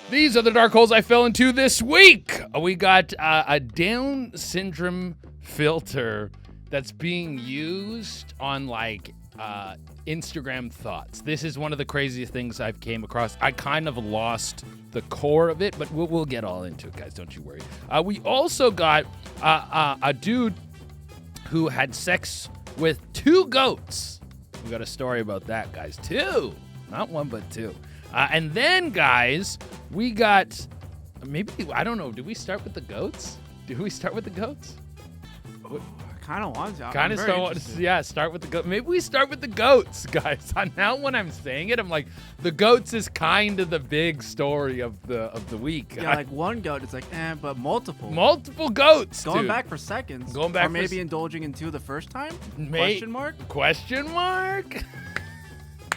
These are the dark holes I fell into this week. We got a Down syndrome filter that's being used on like Instagram thoughts. This is one of the craziest things I've came across. I kind of lost the core of it, but we'll get all into it, guys. Don't you worry. We also got a dude who had sex with 2 goats. We got a story about that, guys. 2, not 1, but 2. And then, guys, we got, maybe, I don't know, do we start with the goats? I kind of want to. Kind of start with the goats. Maybe we start with the goats, guys. Now when I'm saying it, I'm like, the goats is kind of the big story of the week. Yeah, like one goat, it's like, but multiple. Multiple goats, Going back for seconds. Going back or maybe indulging in 2 the first time? Question mark?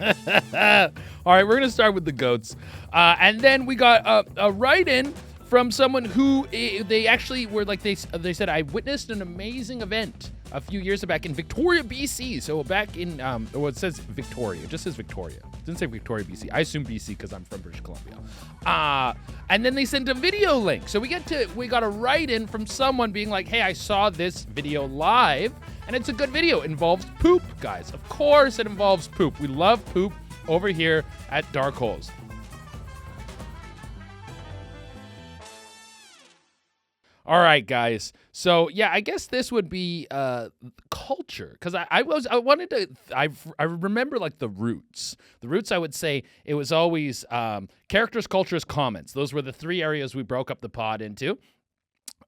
All right, we're going to start with the goats. And then we got a write-in from someone who they actually were like, they said, I witnessed an amazing event a few years back in Victoria, BC. So back in, well, it says Victoria. It just says Victoria. It didn't say Victoria, BC. I assume BC because I'm from British Columbia. And then they sent a video link. So we got a write-in from someone being like, hey, I saw this video live, and it's a good video. It involves poop, guys. Of course it involves poop. We love poop over here at Dark Holes. All right, guys. So yeah, I guess this would be culture, because I remember like the roots. The roots, I would say it was always characters, cultures, comments. Those were the 3 areas we broke up the pod into,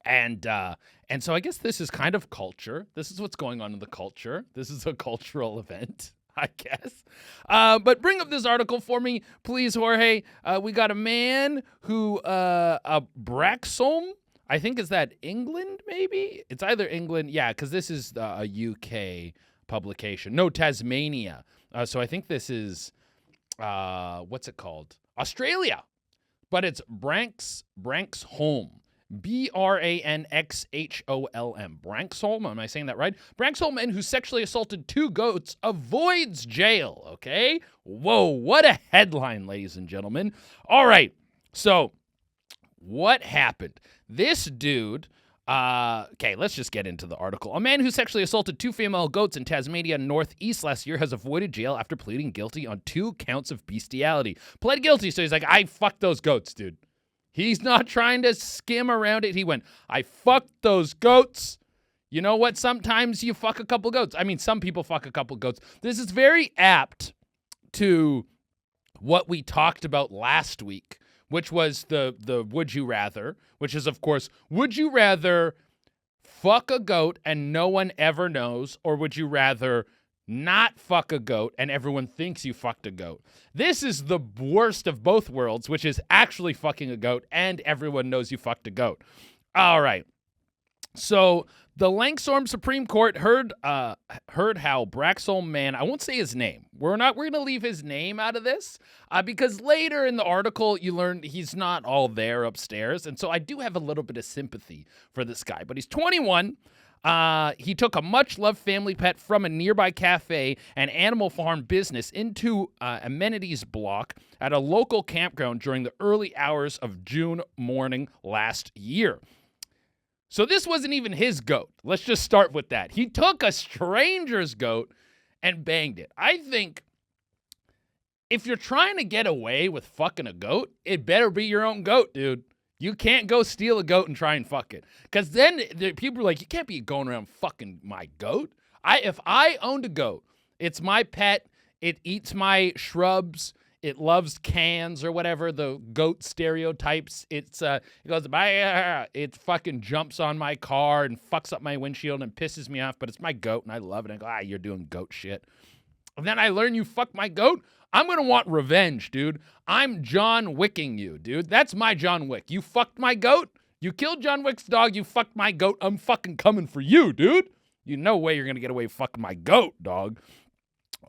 and so I guess this is kind of culture. This is what's going on in the culture. This is a cultural event, I guess. But bring up this article for me, please, Jorge. We got a man who Braxholm. I think is that England, maybe? It's either England, yeah, because this is a UK publication. No, Tasmania. So I think this is, what's it called? Australia. But it's Branxholm. Branxholm. Branxholm, am I saying that right? Branxholm man who sexually assaulted 2 goats avoids jail, okay? Whoa, what a headline, ladies and gentlemen. All right, so what happened? This dude, okay, let's just get into the article. A man who sexually assaulted 2 female goats in Tasmania Northeast last year has avoided jail after pleading guilty on 2 counts of bestiality. Pled guilty, so he's like, I fucked those goats, dude. He's not trying to skim around it. He went, I fucked those goats. You know what? Sometimes you fuck a couple goats. I mean, some people fuck a couple goats. This is very apt to what we talked about last week, which was the would you rather, which is, of course, would you rather fuck a goat and no one ever knows, or would you rather not fuck a goat and everyone thinks you fucked a goat? This is the worst of both worlds, which is actually fucking a goat and everyone knows you fucked a goat. All right. So the Langsorm Supreme Court heard how Braxholm man, I won't say his name. We're going to leave his name out of this because later in the article you learn he's not all there upstairs. And so I do have a little bit of sympathy for this guy, but he's 21. He took a much-loved family pet from a nearby cafe and animal farm business into amenities block at a local campground during the early hours of June morning last year. So this wasn't even his goat. Let's just start with that. He took a stranger's goat and banged it. I think if you're trying to get away with fucking a goat, it better be your own goat, dude. You can't go steal a goat and try and fuck it. Because then people are like, you can't be going around fucking my goat. If I owned a goat, it's my pet, it eats my shrubs, it loves cans or whatever, the goat stereotypes. It goes, it fucking jumps on my car and fucks up my windshield and pisses me off, but it's my goat and I love it. I go, you're doing goat shit. And then I learn you fuck my goat. I'm going to want revenge, dude. I'm John Wicking you, dude. That's my John Wick. You fucked my goat. You killed John Wick's dog. You fucked my goat. I'm fucking coming for you, dude. You no way you're going to get away fucking my goat, dog.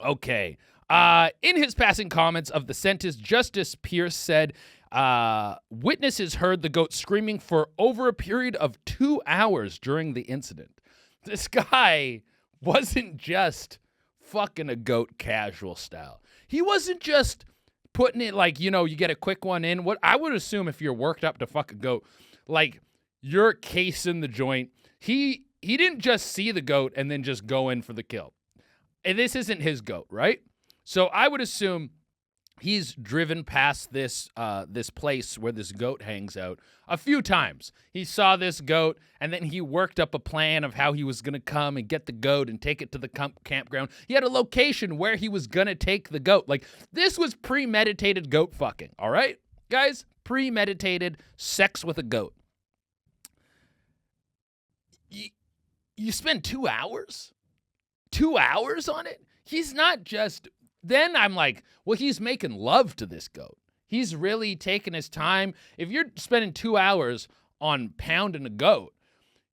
Okay. In his passing comments of the sentence, Justice Pierce said, witnesses heard the goat screaming for over a period of 2 hours during the incident. This guy wasn't just fucking a goat casual style. He wasn't just putting it like, you get a quick one in. What I would assume if you're worked up to fuck a goat, like you're casing the joint. He didn't just see the goat and then just go in for the kill. And this isn't his goat, right? So I would assume he's driven past this place where this goat hangs out a few times. He saw this goat, and then he worked up a plan of how he was going to come and get the goat and take it to the campground. He had a location where he was going to take the goat. Like, this was premeditated goat fucking, all right? Guys, premeditated sex with a goat. You spend 2 hours? 2 hours on it? He's not just... Then I'm like, well, he's making love to this goat. He's really taking his time. If you're spending 2 hours on pounding a goat,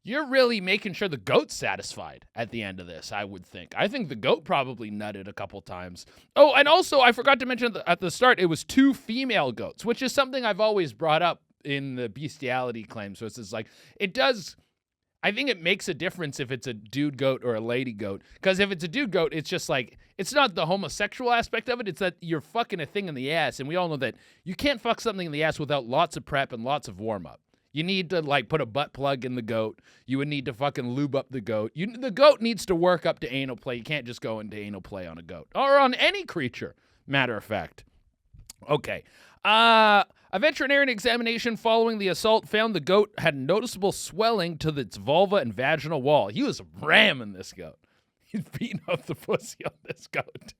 you're really making sure the goat's satisfied at the end of this, I would think. I think the goat probably nutted a couple times. Oh, and also, I forgot to mention at the start, it was 2 female goats, which is something I've always brought up in the bestiality claim. So it's just like, it does... I think it makes a difference if it's a dude goat or a lady goat. Because if it's a dude goat, it's just like, it's not the homosexual aspect of it. It's that you're fucking a thing in the ass. And we all know that you can't fuck something in the ass without lots of prep and lots of warm up. You need to like put a butt plug in the goat. You would need to fucking lube up the goat. The goat needs to work up to anal play. You can't just go into anal play on a goat or on any creature, matter of fact. Okay. A veterinarian examination following the assault found the goat had noticeable swelling to its vulva and vaginal wall. He was ramming this goat. He's beating up the pussy on this goat,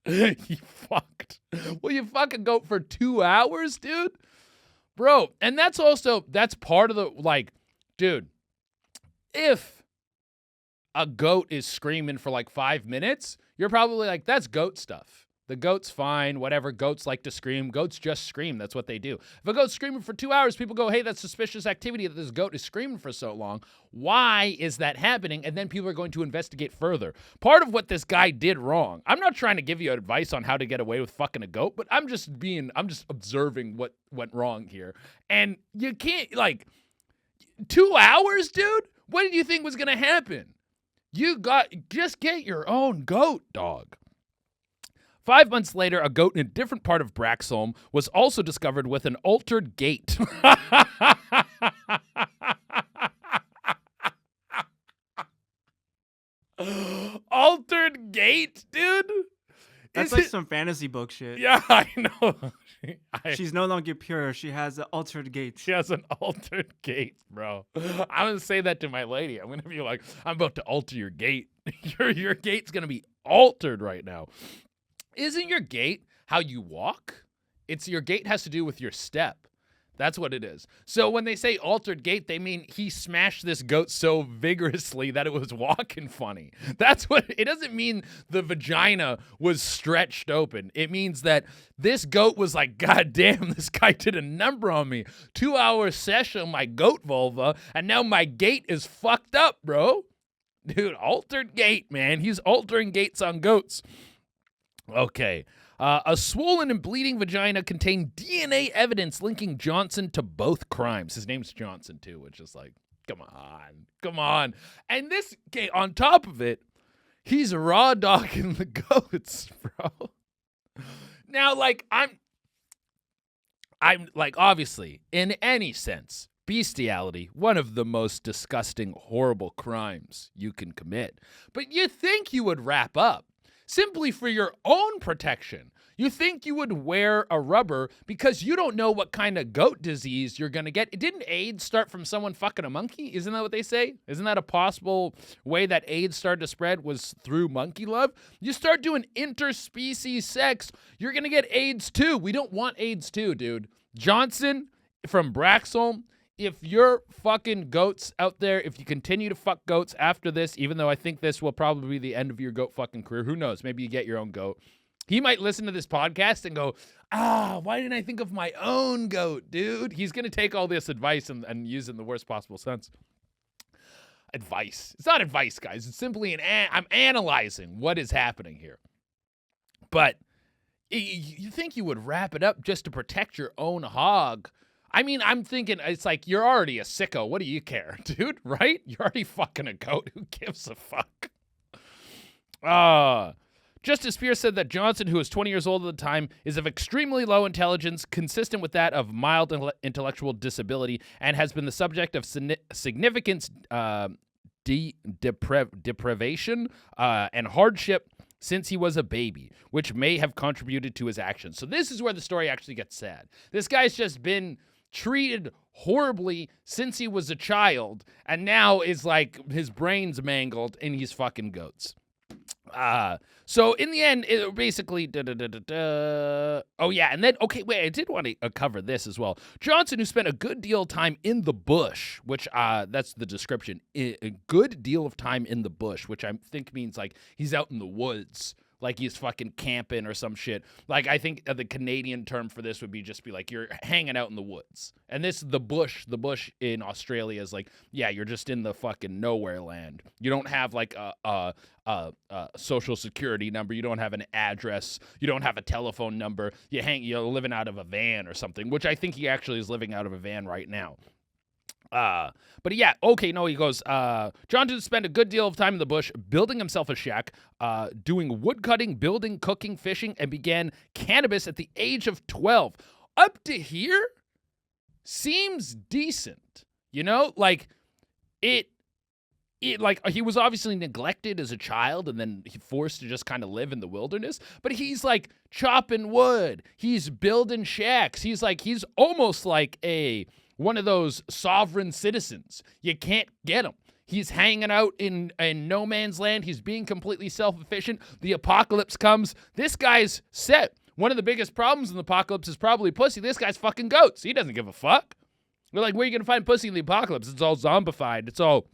dude. He fucked. Well, you fuck a goat for 2 hours, dude? Bro, and that's part of the, like, dude, if a goat is screaming for like 5 minutes, you're probably like, that's goat stuff. The goat's fine, whatever. Goats like to scream. Goats just scream. That's what they do. If a goat's screaming for 2 hours, people go, hey, that's suspicious activity that this goat is screaming for so long. Why is that happening? And then people are going to investigate further. Part of what this guy did wrong, I'm not trying to give you advice on how to get away with fucking a goat, but I'm just observing what went wrong here. And you can't, like, 2 hours, dude? What did you think was going to happen? Just get your own goat, dog. 5 months later, a goat in a different part of Braxholm was also discovered with an altered gait. Altered gait, dude? That's like some fantasy book shit. Yeah, I know. She's no longer pure. She has an altered gait. She has an altered gait, bro. I'm going to say that to my lady. I'm going to be like, I'm about to alter your gait. Your gait's going to be altered right now. Isn't your gait how you walk? Your gait has to do with your step. That's what it is. So when they say altered gait, they mean he smashed this goat so vigorously that it was walking funny. That's what, it doesn't mean the vagina was stretched open. It means that this goat was like, God damn, this guy did a number on me. 2 hour session on my goat vulva, and now my gait is fucked up, bro. Dude, altered gait, man. He's altering gaits on goats. Okay. A swollen and bleeding vagina contained DNA evidence linking Johnson to both crimes. His name's Johnson, too, which is like, come on. And this, okay, on top of it, he's raw dogging the goats, bro. Now, like, I'm like, obviously, in any sense, bestiality, one of the most disgusting, horrible crimes you can commit. But you think you would wrap up. Simply for your own protection. You think you would wear a rubber because you don't know what kind of goat disease you're going to get. Didn't AIDS start from someone fucking a monkey? Isn't that what they say? Isn't that a possible way that AIDS started to spread was through monkey love? You start doing interspecies sex, you're going to get AIDS too. We don't want AIDS too, dude. Johnson from Braxholm, if you're fucking goats out there, if you continue to fuck goats after this, even though I think this will probably be the end of your goat fucking career, who knows? Maybe you get your own goat. He might listen to this podcast and go, why didn't I think of my own goat, dude? He's going to take all this advice and use it in the worst possible sense. Advice. It's not advice, guys. It's simply I'm analyzing what is happening here. But you think you would wrap it up just to protect your own hog? I mean, I'm thinking, it's like, you're already a sicko. What do you care, dude? Right? You're already fucking a goat. Who gives a fuck? Justice Pierce said that Johnson, who was 20 years old at the time, is of extremely low intelligence, consistent with that of mild intellectual disability, and has been the subject of significant deprivation and hardship since he was a baby, which may have contributed to his actions. So this is where the story actually gets sad. This guy's just been treated horribly since he was a child, and now is like his brain's mangled and he's fucking goats. So in the end, it basically, oh yeah, and then, okay, wait, I did want to cover this as well. Johnson, who spent a good deal of time in the bush, which, that's the description, a good deal of time in the bush, which I think means, like, he's out in the woods, like he's fucking camping or some shit. Like, I think the Canadian term for this would be just be like, you're hanging out in the woods. And this, the bush in Australia is like, yeah, you're just in the fucking nowhere land. You don't have like a social security number. You don't have an address. You don't have a telephone number. You're living out of a van or something, which I think he actually is living out of a van right now. But yeah, okay, no, he goes, Johnson spent a good deal of time in the bush, building himself a shack, doing woodcutting, building, cooking, fishing, and began cannabis at the age of 12. Up to here seems decent, you know? Like, like, he was obviously neglected as a child and then he forced to just kind of live in the wilderness, but he's like chopping wood. He's building shacks. He's almost like one of those sovereign citizens. You can't get him. He's hanging out in no man's land. He's being completely self-efficient. The apocalypse comes. This guy's set. One of the biggest problems in the apocalypse is probably pussy. This guy's fucking goats. He doesn't give a fuck. We're like, where are you going to find pussy in the apocalypse? It's all zombified. It's all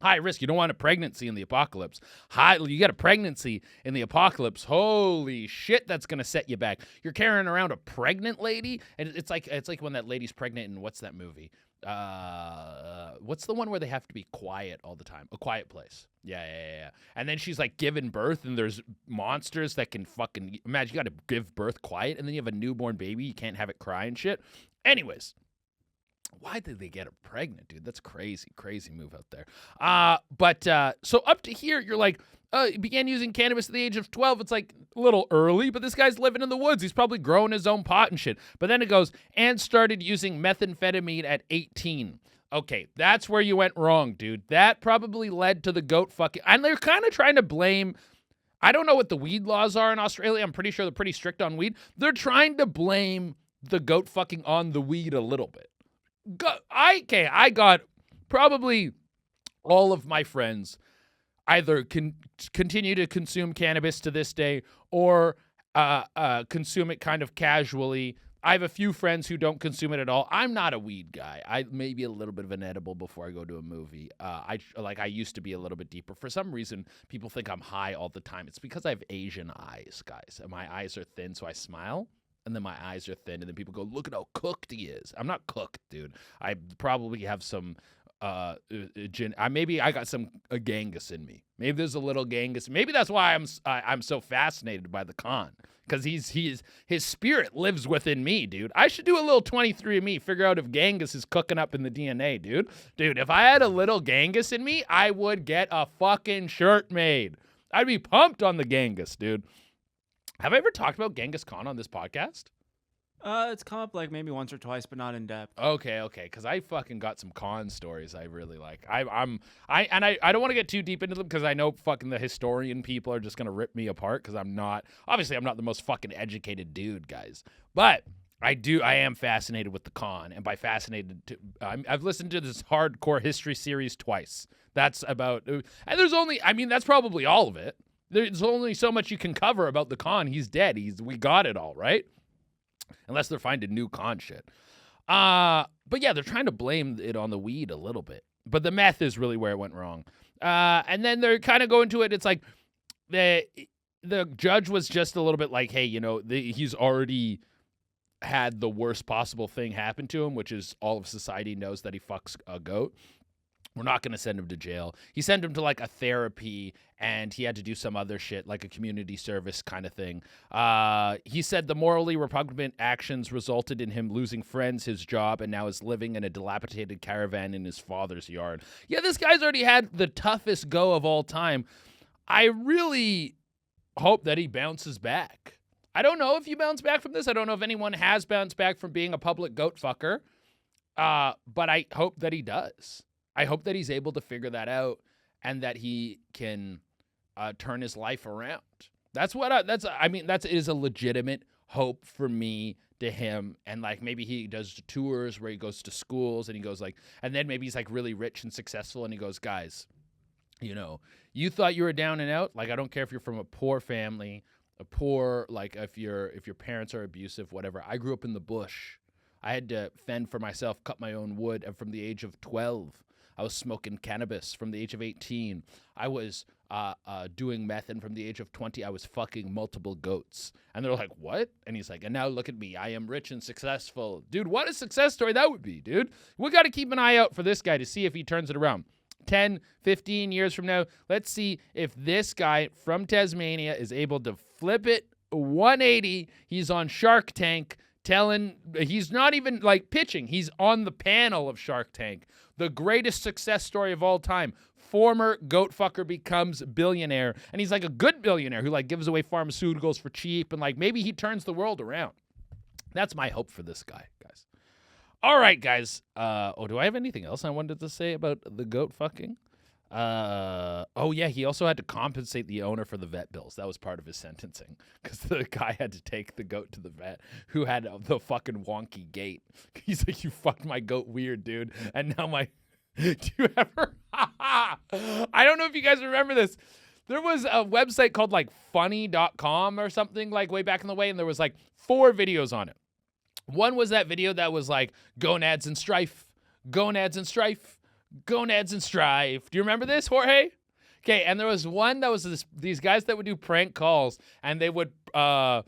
high risk. You don't want a pregnancy in the apocalypse. You get a pregnancy in the apocalypse. Holy shit, that's gonna set you back. You're carrying around a pregnant lady, and it's like when that lady's pregnant in what's that movie? What's the one where they have to be quiet all the time? A Quiet Place. Yeah. And then she's like giving birth, and there's monsters that can fucking imagine. You got to give birth quiet, and then you have a newborn baby. You can't have it cry and shit. Anyways. Why did they get her pregnant, dude? That's crazy move out there. So up to here, you're like, he began using cannabis at the age of 12. It's like a little early, but this guy's living in the woods. He's probably growing his own pot and shit. But then it goes, and started using methamphetamine at 18. Okay, that's where you went wrong, dude. That probably led to the goat fucking, and they're kind of trying to blame, I don't know what the weed laws are in Australia. I'm pretty sure they're pretty strict on weed. They're trying to blame the goat fucking on the weed a little bit. I got probably all of my friends either continue to consume cannabis to this day or consume it kind of casually. I have a few friends who don't consume it at all. I'm not a weed guy. I maybe a little bit of an edible before I go to a movie. I used to be a little bit deeper. For some reason, people think I'm high all the time. It's because I have Asian eyes, guys. And my eyes are thin, so I smile. And then my eyes are thin, and then people go, look at how cooked he is. I'm not cooked, dude. I probably have some, maybe I got some Genghis in me. Maybe there's a little Genghis. Maybe that's why I'm so fascinated by the Khan, because his spirit lives within me, dude. I should do a little 23andMe, figure out if Genghis is cooking up in the DNA, dude. Dude, if I had a little Genghis in me, I would get a fucking shirt made. I'd be pumped on the Genghis, dude. Have I ever talked about Genghis Khan on this podcast? It's come up like maybe once or twice, but not in depth. Okay, because I fucking got some Khan stories I really like. I don't want to get too deep into them because I know fucking the historian people are just gonna rip me apart because I'm not the most fucking educated dude, guys. But I am fascinated with the Khan, and by fascinated, I've listened to this hardcore history series twice. That's about, and that's probably all of it. There's only so much you can cover about the Khan. He's dead. We got it all, right? Unless they're finding new Khan shit. But yeah, they're trying to blame it on the weed a little bit. But the meth is really where it went wrong. And then they're kind of going to it. It's like the judge was just a little bit like, hey, he's already had the worst possible thing happen to him, which is all of society knows that he fucks a goat. We're not going to send him to jail. He sent him to like a therapy, and he had to do some other shit, like a community service kind of thing. He said the morally repugnant actions resulted in him losing friends, his job, and now is living in a dilapidated caravan in his father's yard. Yeah, this guy's already had the toughest go of all time. I really hope that he bounces back. I don't know if you bounce back from this. I don't know if anyone has bounced back from being a public goat fucker. But I hope that he does. I hope that he's able to figure that out and that he can turn his life around. That is a legitimate hope for me to him. And like maybe he does tours where he goes to schools and he goes like, and then maybe he's like really rich and successful and he goes, guys, you know, you thought you were down and out. Like, I don't care if you're from a poor family, like if your parents are abusive, whatever. I grew up in the bush. I had to fend for myself, cut my own wood, and from the age of 12, I was smoking cannabis. From the age of 18, I was doing meth, and from the age of 20, I was fucking multiple goats. And they're like, what? And he's like, and now look at me. I am rich and successful. Dude, what a success story that would be, dude. We got to keep an eye out for this guy to see if he turns it around. 10, 15 years from now, let's see if this guy from Tasmania is able to flip it 180. He's on Shark Tank he's not even like pitching. He's on the panel of Shark Tank. The greatest success story of all time. Former goat fucker becomes billionaire. And he's like a good billionaire who like gives away pharmaceuticals for cheap. And like maybe he turns the world around. That's my hope for this guy, guys. All right, guys. Do I have anything else I wanted to say about the goat fucking? Yeah, he also had to compensate the owner for the vet bills. That was part of his sentencing because the guy had to take the goat to the vet who had the fucking wonky gait. He's like, you fucked my goat weird, dude. And now do you ever? I don't know if you guys remember this. There was a website called like funny.com or something like way back in the way. And there was like 4 videos on it. One was that video that was like gonads and strife, gonads and strife, gonads and strife. Do you remember this, Jorge? Okay, and there was one that was these guys that would do prank calls, and they would pretend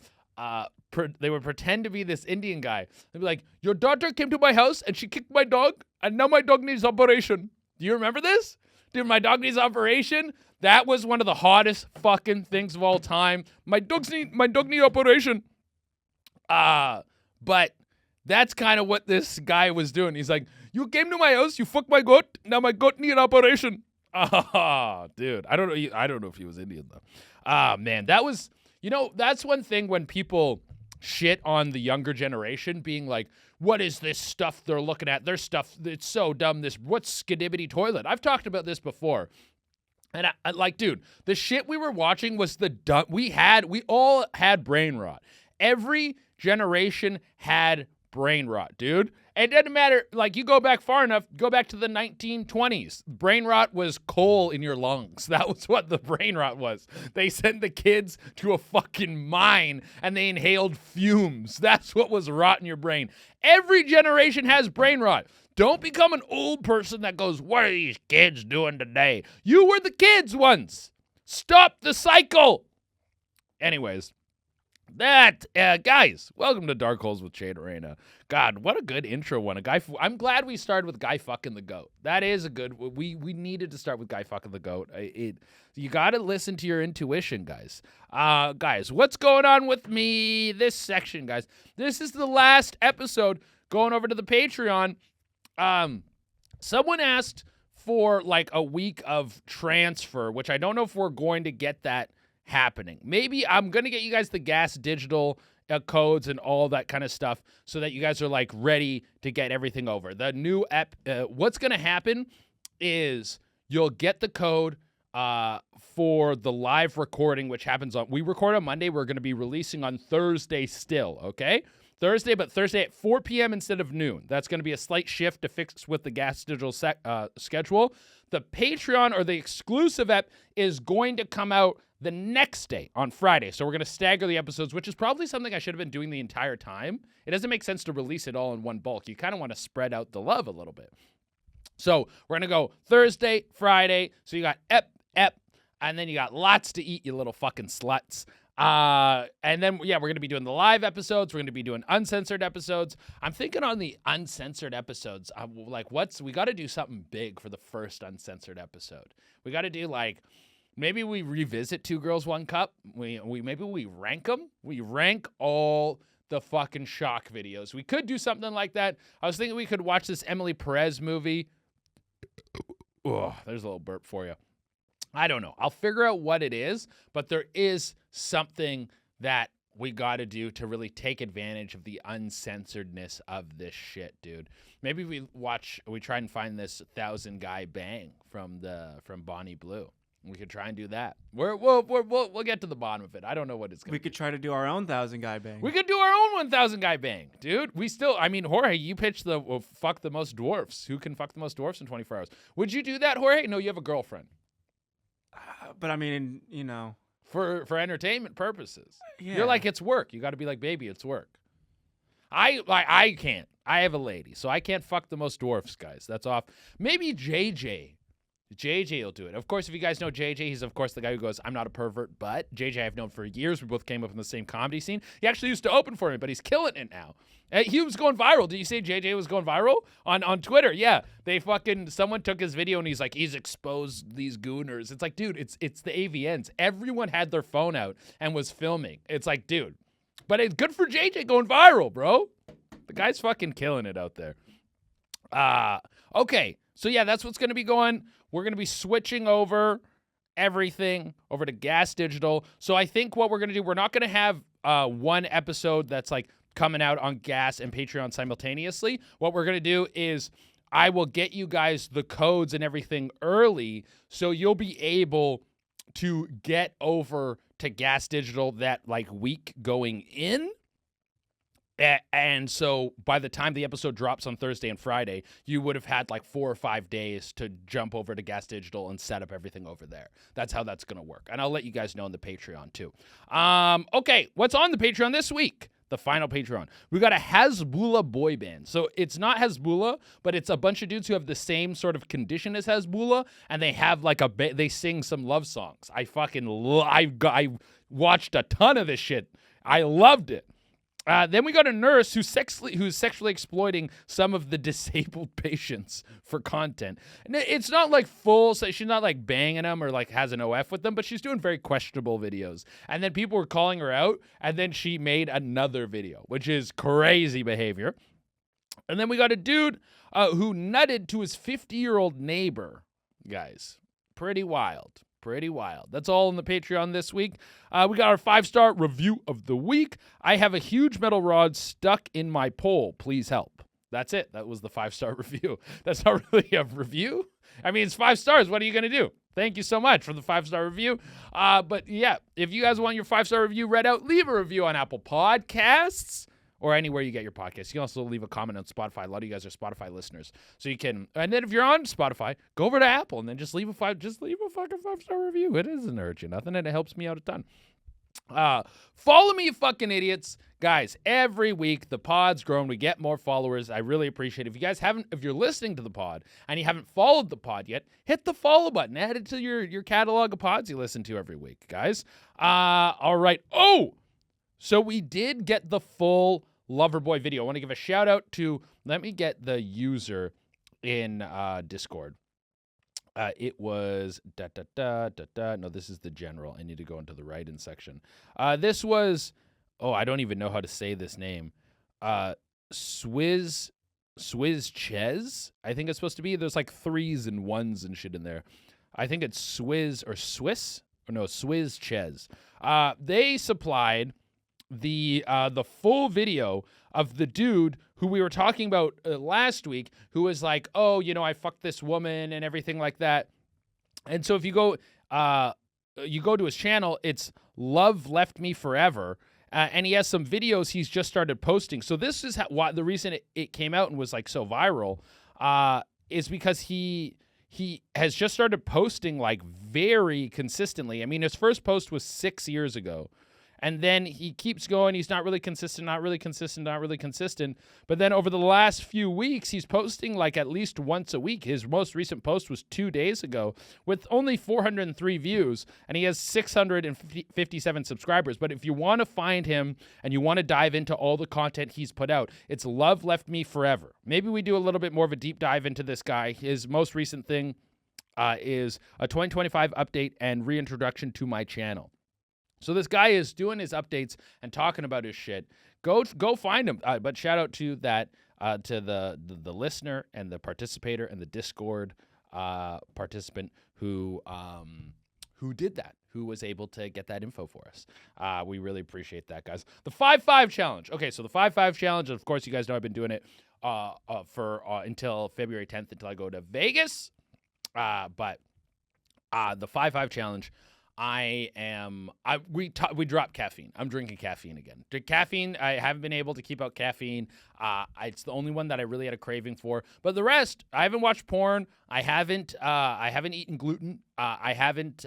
to be this Indian guy. They'd be like, your daughter came to my house and she kicked my dog, and now my dog needs operation. Do you remember this? Dude, my dog needs operation. That was one of the hottest fucking things of all time. My dog need operation. But that's kind of what this guy was doing. He's like, you came to my house, you fucked my goat, now my goat need operation. Dude, I don't know if he was Indian though. Man, that's one thing when people shit on the younger generation being like, what is this stuff they're looking at? Their stuff, it's so dumb. What's Skidibbity Toilet? I've talked about this before. And I like, dude, the shit we were watching was the dumb. We all had brain rot. Every generation had brain rot, dude. It doesn't matter. Like, you go back far enough, go back to the 1920s. Brain rot was coal in your lungs. That was what the brain rot was. They sent the kids to a fucking mine and they inhaled fumes. That's what was rot in your brain. Every generation has brain rot. Don't become an old person that goes, what are these kids doing today? You were the kids once. Stop the cycle. Anyways. Guys, welcome to Dark Holes with Shane Arena. God, what a good intro one. I'm glad we started with Guy fucking the goat. That is a good. We needed to start with Guy fucking the goat. You got to listen to your intuition, guys. Guys, what's going on with me this section, guys? This is the last episode. Going over to the Patreon. Someone asked for like a week of transfer, which I don't know if we're going to get that happening. Maybe I'm going to get you guys the gas digital codes and all that kind of stuff so that you guys are like ready to get everything over. The new app, what's going to happen is you'll get the code for the live recording, which happens we record on Monday. We're going to be releasing on Thursday still, okay? Thursday at 4 p.m. instead of noon. That's going to be a slight shift to fix with the gas digital schedule. The Patreon or the exclusive app is going to come out the next day on Friday. So we're going to stagger the episodes, which is probably something I should have been doing the entire time. It doesn't make sense to release it all in one bulk. You kind of want to spread out the love a little bit. So we're going to go Thursday, Friday. So you got ep, and then you got lots to eat, you little fucking sluts. And then, we're going to be doing the live episodes. We're going to be doing uncensored episodes. I'm thinking on the uncensored episodes, we got to do something big for the first uncensored episode. We got to do maybe we revisit Two Girls, One Cup. Maybe we rank them. We rank all the fucking shock videos. We could do something like that. I was thinking we could watch this Emilia Perez movie. Oh, there's a little burp for you. I don't know. I'll figure out what it is, but there is something that we got to do to really take advantage of the uncensoredness of this shit, dude. Maybe we try and find this 1,000 guy bang from Bonnie Blue. We could try and do that. We'll get to the bottom of it. I don't know what it's going to be. We could try to do our own 1,000 guy bang. We could do our own 1,000 guy bang, dude. Jorge, you pitched the fuck the most dwarfs. Who can fuck the most dwarfs in 24 hours? Would you do that, Jorge? No, you have a girlfriend. But I mean, you know, for entertainment purposes, yeah. You're like, it's work. You got to be like, baby, it's work. I can't. I have a lady, so I can't fuck the most dwarfs, guys. That's off. Maybe JJ. JJ will do it. Of course, if you guys know JJ, he's, of course, the guy who goes, I'm not a pervert, but JJ I've known for years. We both came up in the same comedy scene. He actually used to open for me, but he's killing it now. He was going viral. Did you say JJ was going viral? On Twitter, yeah. Someone took his video and he's like, he's exposed these gooners. It's like, dude, it's the AVNs. Everyone had their phone out and was filming. It's like, dude. But it's good for JJ going viral, bro. The guy's fucking killing it out there. Okay. So, yeah, that's what's going to be going. We're going to be switching over everything over to Gas Digital. So I think what we're going to do, we're not going to have one episode that's like coming out on Gas and Patreon simultaneously. What we're going to do is I will get you guys the codes and everything early so you'll be able to get over to Gas Digital that like week going in. And so by the time the episode drops on Thursday and Friday, you would have had like 4 or 5 days to jump over to Gas Digital and set up everything over there. That's how that's going to work. And I'll let you guys know in the Patreon too. Okay, what's on the Patreon this week? The final Patreon. We got a Hasbulla boy band. So it's not Hasbulla, but it's a bunch of dudes who have the same sort of condition as Hasbulla, and they have like they sing some love songs. I watched a ton of this shit. I loved it. Then we got a nurse who's sexually exploiting some of the disabled patients for content. And it's not like full, so she's not like banging them or like has an OF with them, but she's doing very questionable videos. And then people were calling her out, and then she made another video, which is crazy behavior. And then we got a dude who nutted to his 50-year-old neighbor. Guys, pretty wild. Pretty wild. That's all in the Patreon this week. We got our 5-star review of the week. I have a huge metal rod stuck in my pole. Please help. That's it. That was the 5-star review. That's not really a review. I mean, it's 5 stars. What are you going to do? Thank you so much for the 5-star review. But yeah, if you guys want your 5-star review read out, leave a review on Apple Podcasts or anywhere you get your podcasts. You can also leave a comment on Spotify. A lot of you guys are Spotify listeners. So you can, and then if you're on Spotify, go over to Apple and then just leave a fucking 5-star review. It doesn't hurt you nothing, and it helps me out a ton. Follow me, you fucking idiots. Guys, every week the pod's grown. We get more followers. I really appreciate it. If you're listening to the pod and you haven't followed the pod yet, hit the follow button. Add it to your catalog of pods you listen to every week, guys. All right. Oh, so we did get the full Loverboy video. I want to give a shout out to, let me get the user in Discord. It was no, this is the general. I need to go into the write-in section. This was, I don't even know how to say this name. Swizz Ches, I think it's supposed to be. There's like 3s and 1s and shit in there. I think it's Swizz or Swiss, or no, Swizz Ches. They supplied the full video of the dude who we were talking about last week, who was like, I fucked this woman and everything like that. And so if you go to his channel, it's Love Left Me Forever, and he has some videos he's just started posting. So this is why the reason it came out and was like so viral is because he has just started posting like very consistently. I mean, his first post was 6 years ago. And then he keeps going. He's not really consistent. But then over the last few weeks, he's posting like at least once a week. His most recent post was 2 days ago with only 403 views. And he has 657 subscribers. But if you want to find him and you want to dive into all the content he's put out, it's Love Left Me Forever. Maybe we do a little bit more of a deep dive into this guy. His most recent thing is a 2025 update and reintroduction to my channel. So this guy is doing his updates and talking about his shit. Go find him. But shout out to that to the listener and the participator and the Discord participant who who did that, who was able to get that info for us. We really appreciate that, guys. The 5-5 challenge. Okay, so the 5-5 challenge, of course, you guys know I've been doing it for until February 10th until I go to Vegas. But the 5-5 challenge, we dropped caffeine. I'm drinking caffeine again. Caffeine, I haven't been able to keep out caffeine. It's the only one that I really had a craving for. But the rest, I haven't watched porn. I haven't eaten gluten. I haven't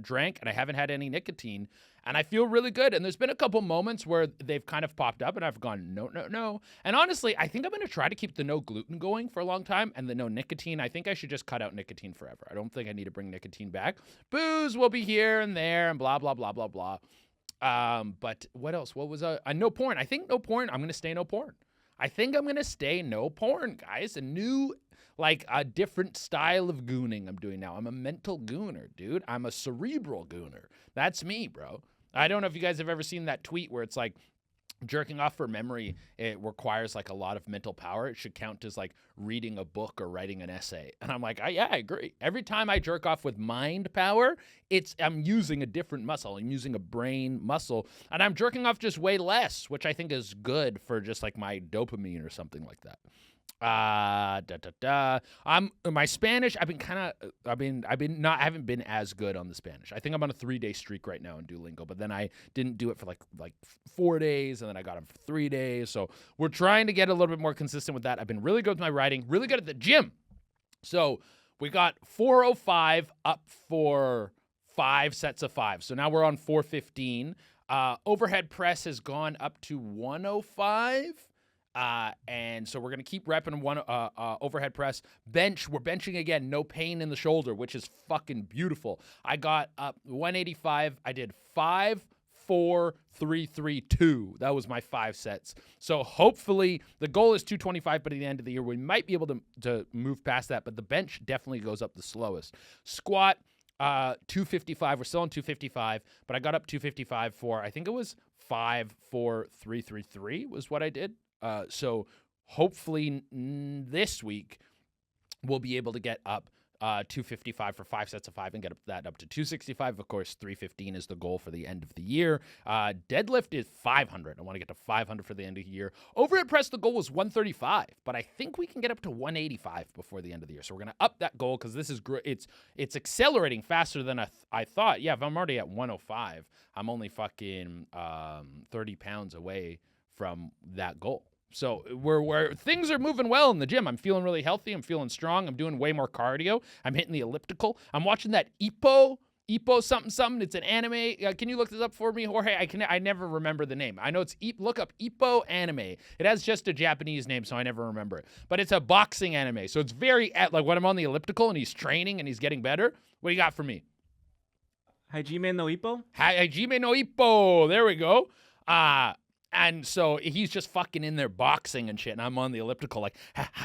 drank, and I haven't had any nicotine. And I feel really good. And there's been a couple moments where they've kind of popped up and I've gone, no. And honestly, I think I'm going to try to keep the no gluten going for a long time and the no nicotine. I think I should just cut out nicotine forever. I don't think I need to bring nicotine back. Booze will be here and there and blah, blah, blah, blah, blah. But what else? What was no porn? I think no porn. I'm going to stay no porn. I think I'm going to stay no porn, guys. A different style of gooning I'm doing now. I'm a mental gooner, dude. I'm a cerebral gooner. That's me, bro. I don't know if you guys have ever seen that tweet where it's like jerking off for memory. It requires like a lot of mental power. It should count as like reading a book or writing an essay. And I'm like, yeah, I agree. Every time I jerk off with mind power, I'm using a different muscle. I'm using a brain muscle, and I'm jerking off just way less, which I think is good for just like my dopamine or something like that. My Spanish, I haven't been as good on the Spanish. I think I'm on a 3-day streak right now in Duolingo, but then I didn't do it for like 4 days, and then I got them for 3 days. So we're trying to get a little bit more consistent with that. I've been really good with my writing, really good at the gym. So we got 405 up for 5 sets of 5. So now we're on 415. Overhead press has gone up to 105. And so we're going to keep repping one overhead press. Bench, we're benching again. No pain in the shoulder, which is fucking beautiful. I got up 185. I did 5, 4, 3, 3, 2. That was my 5 sets. So hopefully the goal is 225, but at the end of the year, we might be able to move past that. But the bench definitely goes up the slowest. Squat, 255. We're still on 255, but I got up 255 for, I think it was 5, 4, 3, 3, 3 was what I did. So hopefully this week we'll be able to get up 255 for 5 sets of 5 and get that up to 265. Of course, 315 is the goal for the end of the year. Deadlift is 500. I want to get to 500 for the end of the year. Overhead press, the goal was 135, but I think we can get up to 185 before the end of the year. So we're going to up that goal because this is great. It's accelerating faster than I thought. Yeah, if I'm already at 105, I'm only fucking 30 pounds away from that goal. So we're things are moving well in the gym. I'm feeling really healthy. I'm feeling strong. I'm doing way more cardio. I'm hitting the elliptical. I'm watching that Ippo something. It's an anime. Can you look this up for me, Jorge? I never remember the name. I know it's look up Ippo anime. It has just a Japanese name, so I never remember it. But it's a boxing anime. So it's very like when I'm on the elliptical and he's training and he's getting better. What do you got for me? Hajime no Ippo? Hajime no Ippo. There we go. And so he's just fucking in there boxing and shit, and I'm on the elliptical. Like,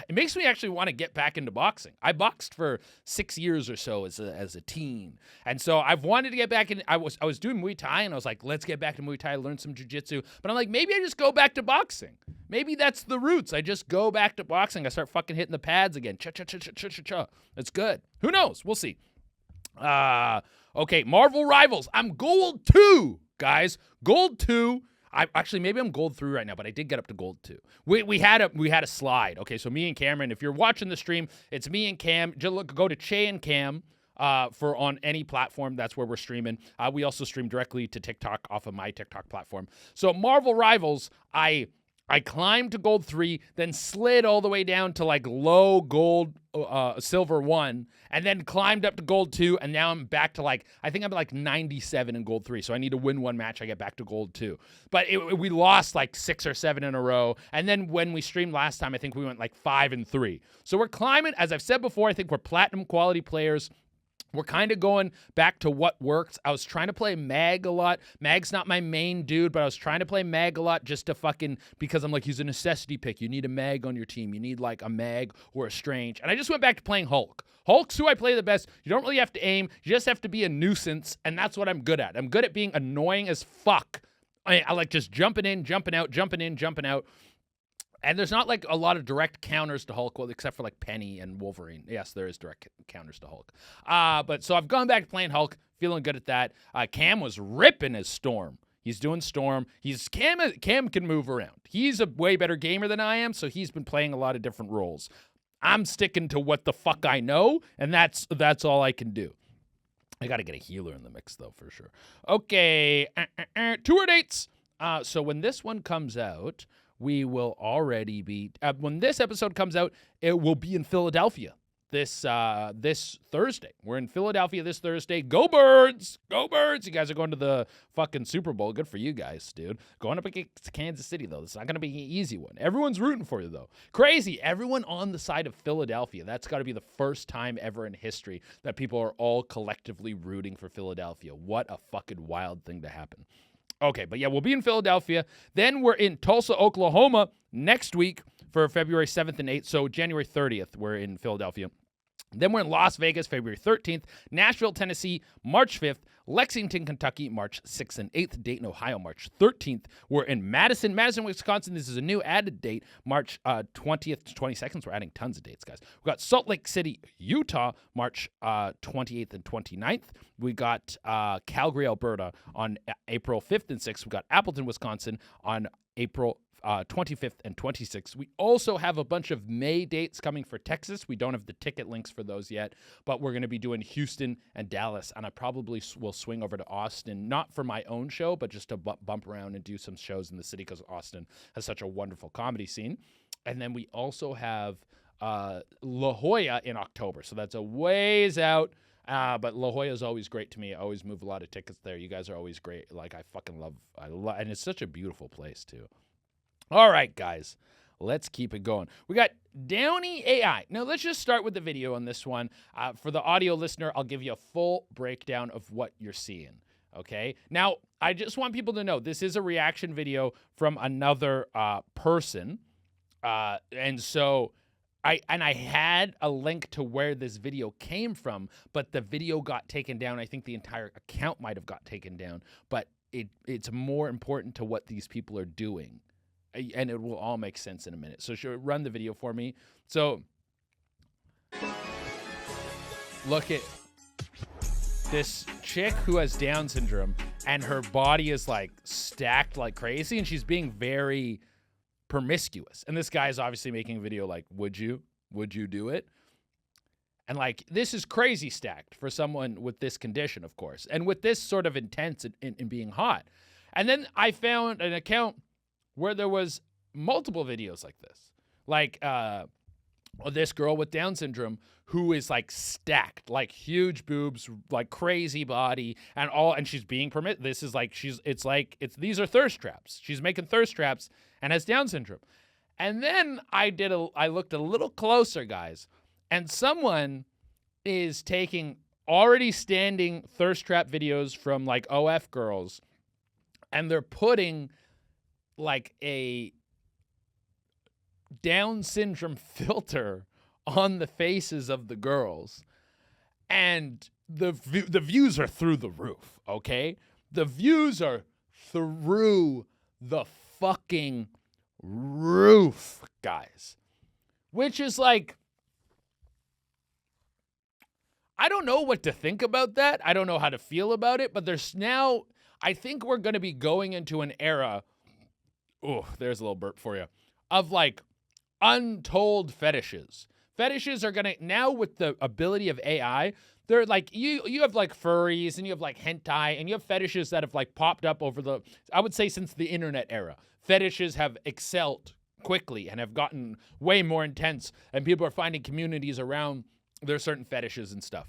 it makes me actually want to get back into boxing. I boxed for 6 years or so as a teen, and so I've wanted to get back in. I was doing Muay Thai, and I was like, let's get back to Muay Thai, learn some jiu-jitsu. But I'm like, maybe I just go back to boxing. Maybe that's the roots. I just go back to boxing. I start fucking hitting the pads again. Cha-cha-cha-cha-cha-cha. It's good. Who knows? We'll see. Okay, Marvel Rivals. I'm gold 2, guys. Gold 2. Maybe I'm gold 3 right now, but I did get up to gold 2. We had a slide. Okay, so me and Cameron, if you're watching the stream, it's me and Cam. Just go to Che and Cam for on any platform. That's where we're streaming. We also stream directly to TikTok off of my TikTok platform. So Marvel Rivals, I climbed to gold 3, then slid all the way down to like low gold, silver 1, and then climbed up to gold 2, and now I'm back to I think I'm like 97 in gold 3, so I need to win one match, I get back to gold 2. But we lost like 6 or 7 in a row, and then when we streamed last time, I think we went like 5 and 3. So we're climbing, as I've said before, I think we're platinum quality players. We're kind of going back to what works. I was trying to play Mag a lot. Mag's not my main dude, but I was trying to play Mag a lot just to because I'm like, he's a necessity pick. You need a Mag on your team. You need like a Mag or a Strange. And I just went back to playing Hulk. Hulk's who I play the best. You don't really have to aim. You just have to be a nuisance, and that's what I'm good at. I'm good at being annoying as fuck. I like just jumping in, jumping out, jumping in, jumping out. And there's not like a lot of direct counters to Hulk, well, except for like Penny and Wolverine. Yes, there is direct counters to Hulk. But so I've gone back to playing Hulk, feeling good at that. Cam was ripping his Storm. He's doing Storm. Cam can move around. He's a way better gamer than I am, so he's been playing a lot of different roles. I'm sticking to what the fuck I know, and that's all I can do. I got to get a healer in the mix, though, for sure. Okay, tour dates. So when this one comes out, we will already be... when this episode comes out, it will be in Philadelphia this Thursday. We're in Philadelphia this Thursday. Go Birds! Go Birds! You guys are going to the fucking Super Bowl. Good for you guys, dude. Going up against Kansas City, though. It's not going to be an easy one. Everyone's rooting for you, though. Crazy. Everyone on the side of Philadelphia. That's got to be the first time ever in history that people are all collectively rooting for Philadelphia. What a fucking wild thing to happen. Okay, but yeah, we'll be in Philadelphia. Then we're in Tulsa, Oklahoma next week for February 7th and 8th. So January 30th, we're in Philadelphia. Then we're in Las Vegas, February 13th, Nashville, Tennessee, March 5th, Lexington, Kentucky, March 6th and 8th, Dayton, Ohio, March 13th. We're in Madison, Wisconsin. This is a new added date, March 20th to 22nd. We're adding tons of dates, guys. We got Salt Lake City, Utah, March 28th and 29th. We got Calgary, Alberta on April 5th and 6th. We got Appleton, Wisconsin on April 25th and 26th. We also have a bunch of May dates coming for Texas. We don't have the ticket links for those yet, but we're going to be doing Houston and Dallas, and I probably will swing over to Austin, not for my own show, but just to bump around and do some shows in the city because Austin has such a wonderful comedy scene. And then we also have La Jolla in October, so that's a ways out. But La Jolla is always great to me. I always move a lot of tickets there. You guys are always great. Like, I fucking love, and it's such a beautiful place, too. All right, guys, let's keep it going. We got Downey AI. Now, let's just start with the video on this one. For the audio listener, I'll give you a full breakdown of what you're seeing, okay? Now, I just want people to know this is a reaction video from another person, and so I had a link to where this video came from, but the video got taken down. I think the entire account might have got taken down, but it's more important to what these people are doing. And it will all make sense in a minute. So run the video for me. So look at this chick who has Down syndrome, and her body is like stacked like crazy, and she's being very promiscuous. And this guy is obviously making a video like, would you do it? And like, this is crazy stacked for someone with this condition, of course, and with this sort of intense in being hot. And then I found an account where there was multiple videos like this. Like this girl with Down syndrome who is like stacked, like huge boobs, like crazy body, and she's being this is like these are thirst traps. She's making thirst traps and has Down syndrome. And then I looked a little closer, guys, and someone is taking already standing thirst trap videos from like OF girls, and they're putting like a Down syndrome filter on the faces of the girls, and the views are through the roof, okay? The views are through the fucking roof, guys. Which is like, I don't know what to think about that. I don't know how to feel about it, but there's now, I think we're going to be going into an era, oh, there's a little burp for you, of like untold fetishes. Fetishes are going to, now with the ability of AI, they're like, you have like furries and you have like hentai and you have fetishes that have like popped up over the, I would say since the internet era. Fetishes have excelled quickly and have gotten way more intense, and people are finding communities around their certain fetishes and stuff.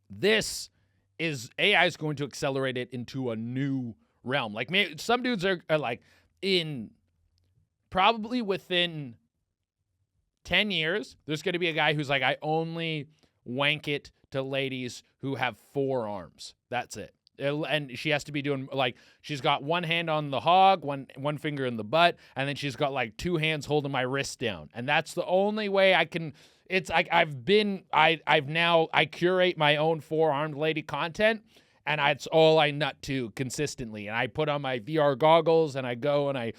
This is, AI is going to accelerate it into a new realm. Like some dudes are like, in probably within 10 years, there's going to be a guy who's like, I only wank it to ladies who have 4 arms. That's it. And she has to be doing like, she's got one hand on the hog, one finger in the butt, and then she's got like 2 hands holding my wrist down. And that's the only way I can, it's like I curate my own 4-armed lady content, And it's all I nut to consistently. And I put on my VR goggles and I go and I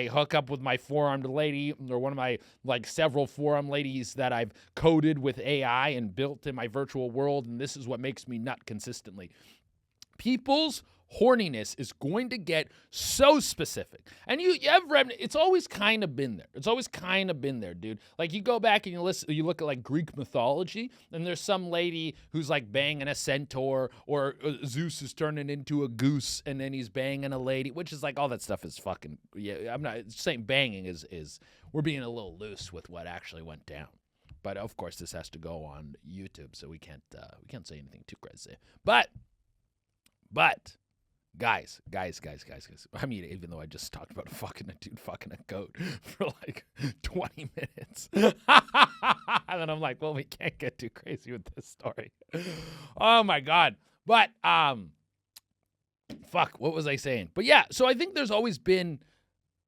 hook up with my four-armed lady, or one of my like several four-armed ladies that I've coded with AI and built in my virtual world. And this is what makes me nut consistently. People's horniness is going to get so specific. And you have it's always kind of been there. It's always kind of been there, dude. Like, you go back and you look at like Greek mythology, and there's some lady who's like banging a centaur, or Zeus is turning into a goose and then he's banging a lady, which is like, all that stuff is fucking, yeah, I'm not saying banging is we're being a little loose with what actually went down. But of course this has to go on YouTube, so we can't say anything too crazy. But Guys. I mean, even though I just talked about a dude fucking a goat for like 20 minutes. And then I'm like, well, we can't get too crazy with this story. Oh my God. But, fuck, what was I saying? But yeah, so I think there's always been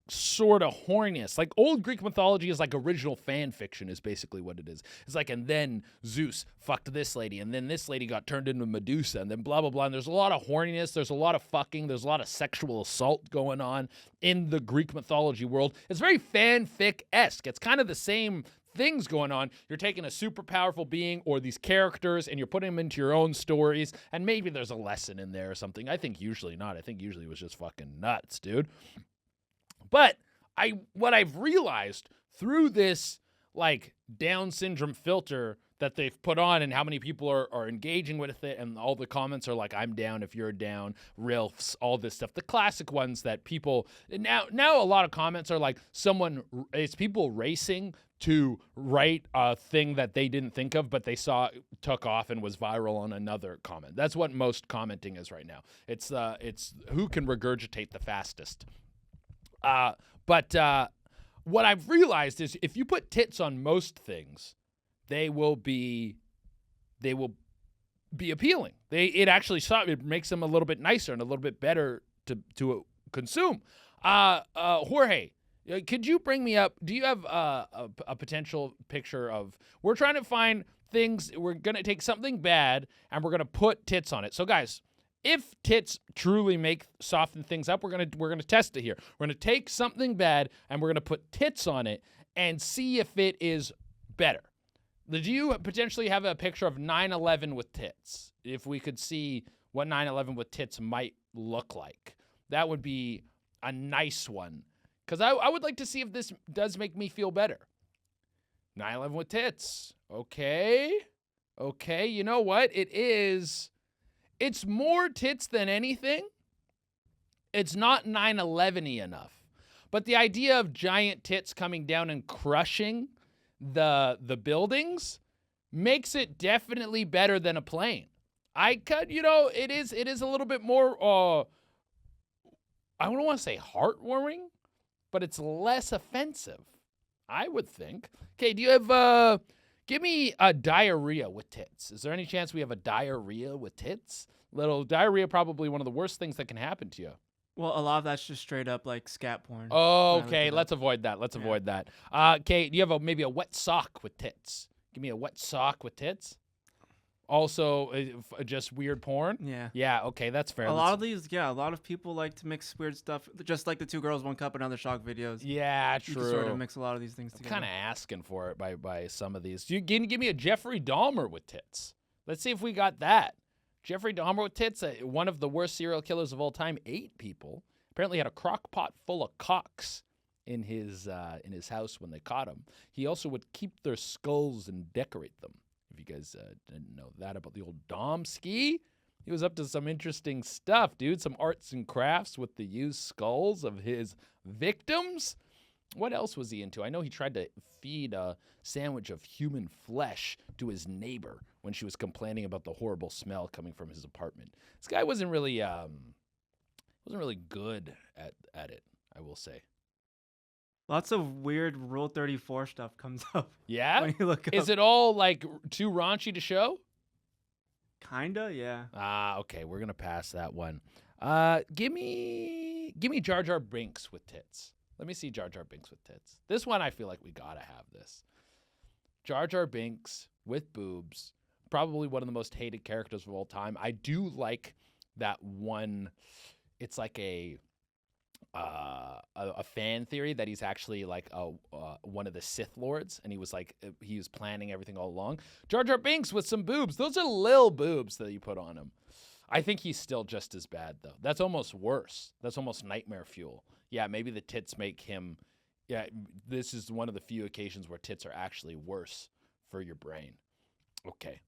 sort of horniness. Like, old Greek mythology is like original fan fiction is basically what it is. It's like, and then Zeus fucked this lady, and then this lady got turned into Medusa, and then blah, blah, blah. And there's a lot of horniness. There's a lot of fucking. There's a lot of sexual assault going on in the Greek mythology world. It's very fanfic-esque. It's kind of the same things going on. You're taking a super powerful being or these characters and you're putting them into your own stories, and maybe there's a lesson in there or something. I think usually not. I think usually it was just fucking nuts, dude. But what I've realized through this like Down syndrome filter that they've put on, and how many people are engaging with it, and all the comments are like, I'm down if you're down, RILFs, all this stuff. The classic ones that people, now a lot of comments are like, it's people racing to write a thing that they didn't think of, but they saw took off and was viral on another comment. That's what most commenting is right now. It's who can regurgitate the fastest. But what I've realized is if you put tits on most things, they will be appealing. It makes them a little bit nicer and a little bit better to consume. Jorge, could you bring me up? Do you have a potential picture of? We're trying to find things. We're gonna take something bad and we're gonna put tits on it. So guys, if tits truly soften things up, we're gonna test it here. We're gonna take something bad and we're gonna put tits on it and see if it is better. Do you potentially have a picture of 9/11 with tits? If we could see what 9/11 with tits might look like, that would be a nice one. Because I would like to see if this does make me feel better. 9/11 with tits. Okay, you know what? It's more tits than anything. It's not 9/11-y enough. But the idea of giant tits coming down and crushing the buildings makes it definitely better than a plane. It is a little bit more, I don't want to say heartwarming, but it's less offensive, I would think. Okay, do you have, give me a diarrhea with tits. Is there any chance we have a diarrhea with tits? Little diarrhea, probably one of the worst things that can happen to you. Well, a lot of that's just straight up like scat porn. Oh, okay, let's avoid that. Avoid that. Okay, do you have maybe a wet sock with tits? Give me a wet sock with tits. Also, just weird porn? Yeah. Yeah, okay, that's fair. A lot of people like to mix weird stuff, just like the 2 Girls, 1 Cup and Other Shock videos. Yeah, true. You can sort of mix a lot of these things together. I'm kind of asking for it by some of these. Give me a Jeffrey Dahmer with tits. Let's see if we got that. Jeffrey Dahmer with tits, one of the worst serial killers of all time, 8 people. Apparently had a crock pot full of cocks in his house when they caught him. He also would keep their skulls and decorate them. If you guys didn't know that about the old Domski, he was up to some interesting stuff, dude. Some arts and crafts with the used skulls of his victims. What else was he into? I know he tried to feed a sandwich of human flesh to his neighbor when she was complaining about the horrible smell coming from his apartment. This guy wasn't really good at it, I will say. Lots of weird Rule 34 stuff comes up. Yeah? When you look up. Is it all like too raunchy to show? Kinda, yeah. Okay, we're gonna pass that one. Give me Jar Jar Binks with tits. Let me see Jar Jar Binks with tits. This one I feel like we gotta have this. Jar Jar Binks with boobs. Probably one of the most hated characters of all time. I do like that one. It's like a fan theory that he's actually like one of the Sith Lords, and he was planning everything all along. Jar Jar Binks with some boobs. Those are lil boobs that you put on him. I think he's still just as bad though. That's almost worse. That's almost nightmare fuel. Yeah, maybe the tits make him. Yeah, this is one of the few occasions where tits are actually worse for your brain. Okay.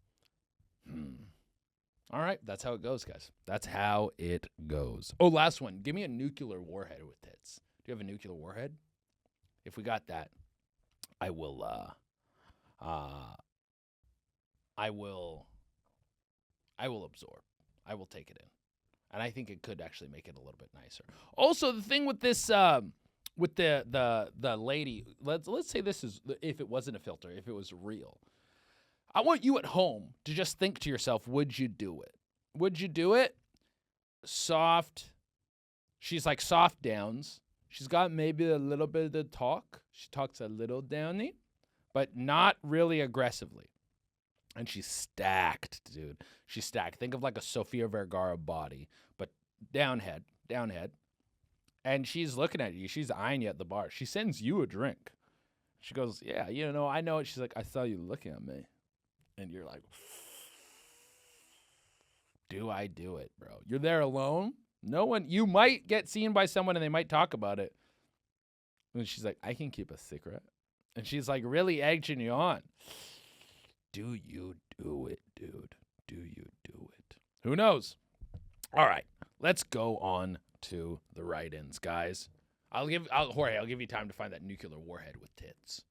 All right, that's how it goes, guys. That's how it goes. Oh, last one. Give me a nuclear warhead with tits. Do you have a nuclear warhead? If we got that, I will absorb. I will take it in. And I think it could actually make it a little bit nicer. Also, the thing with this with the lady, let's say this is, if it wasn't a filter, if it was real. I want you at home to just think to yourself, would you do it? Would you do it? Soft. She's like soft downs. She's got maybe a little bit of the talk. She talks a little downy, but not really aggressively. And she's stacked, dude. She's stacked. Think of like a Sofia Vergara body, but downhead. And she's looking at you. She's eyeing you at the bar. She sends you a drink. She goes, yeah, I know it. She's like, I saw you looking at me. And you're like, do I do it, bro? You're there alone. No one, you might get seen by someone and they might talk about it. And she's like, I can keep a secret. And she's like really egging you on. Do you do it, dude? Do you do it? Who knows? All right, let's go on to the write-ins, guys. Jorge, I'll give you time to find that nuclear warhead with tits.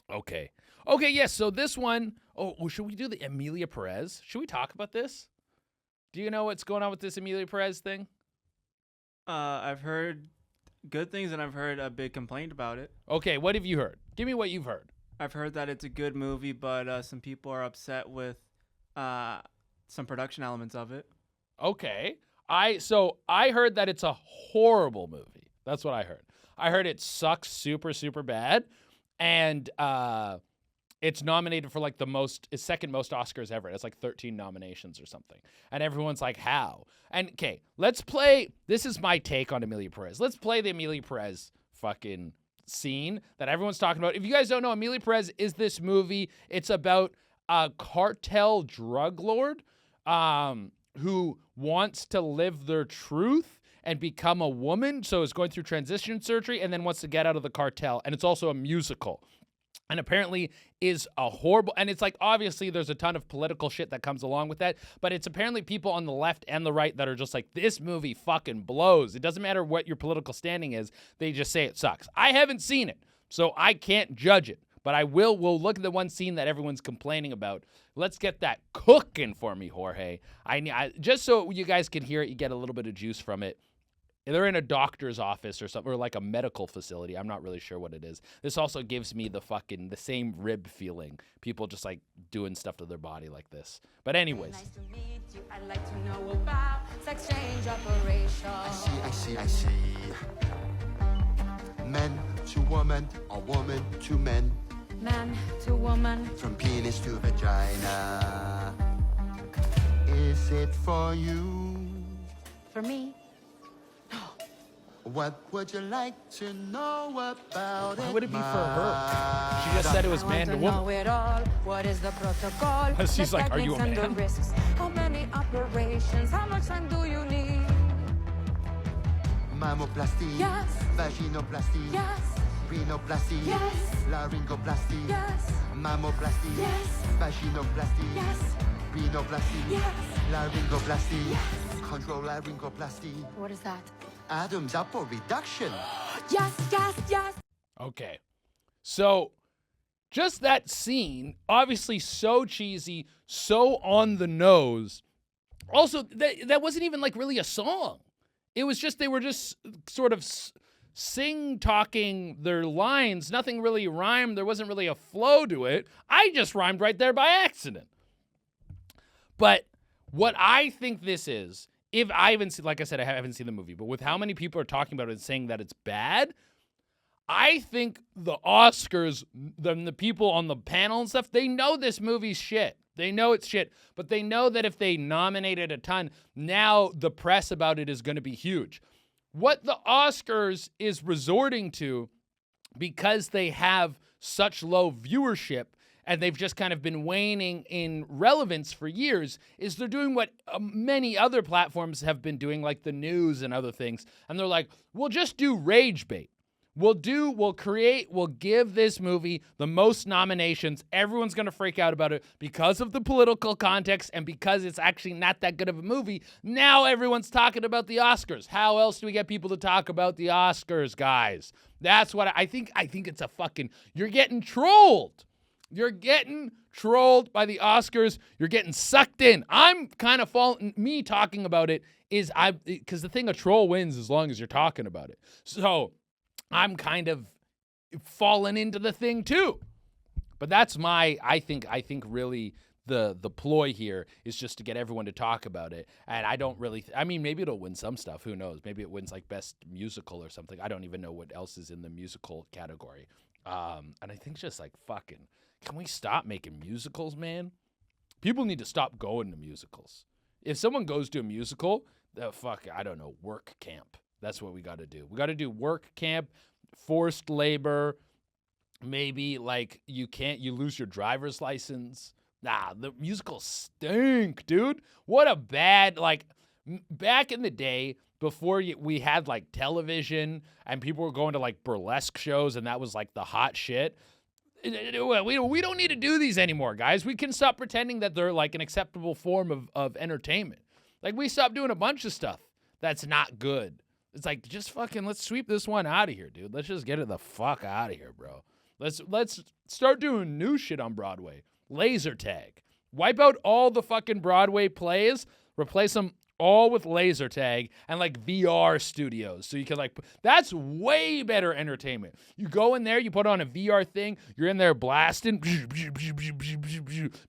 Okay, yes, so this one, should we do the Emilia Perez? Should we talk about this? Do you know what's going on with this Emilia Perez thing? I've heard good things, and I've heard a big complaint about it. Okay, what have you heard? Give me what you've heard. I've heard that it's a good movie, but some people are upset with some production elements of it. Okay, I heard that it's a horrible movie. That's what I heard. I heard it sucks super, super bad. And it's nominated for like it's second most Oscars ever. It's like 13 nominations or something. And everyone's like, how? And okay, let's play. This is my take on Emilia Perez. Let's play the Emilia Perez fucking scene that everyone's talking about. If you guys don't know, Emilia Perez is this movie. It's about a cartel drug lord who wants to live their truth and become a woman, so is going through transition surgery and then wants to get out of the cartel. And it's also a musical. And apparently is a horrible, and it's like, obviously there's a ton of political shit that comes along with that, but it's apparently people on the left and the right that are just like, this movie fucking blows. It doesn't matter what your political standing is. They just say it sucks. I haven't seen it, so I can't judge it, but we'll look at the one scene that everyone's complaining about. Let's get that cooking for me, Jorge. I just so you guys can hear it, you get a little bit of juice from it. They're in a doctor's office or something, or like a medical facility. I'm not really sure what it is. This also gives me the same rib feeling. People just like doing stuff to their body like this. But anyways. Nice to meet you. I'd like to know about sex change operation. I see. Men to woman, or woman to men. Man to woman. From penis to vagina. Is it for you? For me. What would you like to know about Why would it be for her? She just said it was man to woman. Know it all. What is the protocol? She's The like, are you a techniques and man? the risks. How many operations? How much time do you need? Mammoplasty, Yes. vaginoplasty, Yes. rhinoplasty, Yes. laryngoplasty, Yes. mammoplasty, Yes. vaginoplasty, Yes. rhinoplasty, Yes. laryngoplasty, Yes. control laryngoplasty, What is that? Adam's apple reduction. Yes. Okay. So just that scene, obviously so cheesy, so on the nose. Also, that wasn't even like really a song. It was just, they were just sort of talking their lines. Nothing really rhymed. There wasn't really a flow to it. I just rhymed right there by accident. But what I think this is, if I haven't seen, like I said, I haven't seen the movie, but with how many people are talking about it and saying that it's bad, I think the Oscars, the people on the panel and stuff, they know this movie's shit. They know it's shit, but they know that if they nominated a ton, now the press about it is going to be huge. What the Oscars is resorting to, because they have such low viewership and they've just kind of been waning in relevance for years, is they're doing what many other platforms have been doing, like the news and other things. And they're like, we'll just do rage bait. We'll give this movie the most nominations. Everyone's going to freak out about it because of the political context and because it's actually not that good of a movie. Now everyone's talking about the Oscars. How else do we get people to talk about the Oscars, guys? That's what I think. I think it's a fucking, you're getting trolled. You're getting trolled by the Oscars. You're getting sucked in. I'm kind of me talking about it is because the thing, a troll wins as long as you're talking about it. So I'm kind of falling into the thing too. But that's I think really the ploy here is just to get everyone to talk about it. And I don't really, I mean, maybe it'll win some stuff. Who knows? Maybe it wins like best musical or something. I don't even know what else is in the musical category. And I think just like fucking, can we stop making musicals, man? People need to stop going to musicals. If someone goes to a musical, I don't know, work camp. That's what we got to do. We got to do work camp, forced labor, maybe like you lose your driver's license. Nah, the musicals stink, dude. What a bad, like, back in the day before we had like television and people were going to like burlesque shows and that was like the hot shit. We don't need to do these anymore, guys. We can stop pretending that they're like an acceptable form of entertainment. Like, we stopped doing a bunch of stuff that's not good. It's like, just fucking, let's sweep this one out of here, dude. Let's just get it the fuck out of here, bro. Let's start doing new shit on Broadway. Laser tag. Wipe out all the fucking Broadway plays, replace them all with laser tag and like VR studios. So you can like, that's way better entertainment. You go in there, you put on a VR thing, you're in there blasting. Me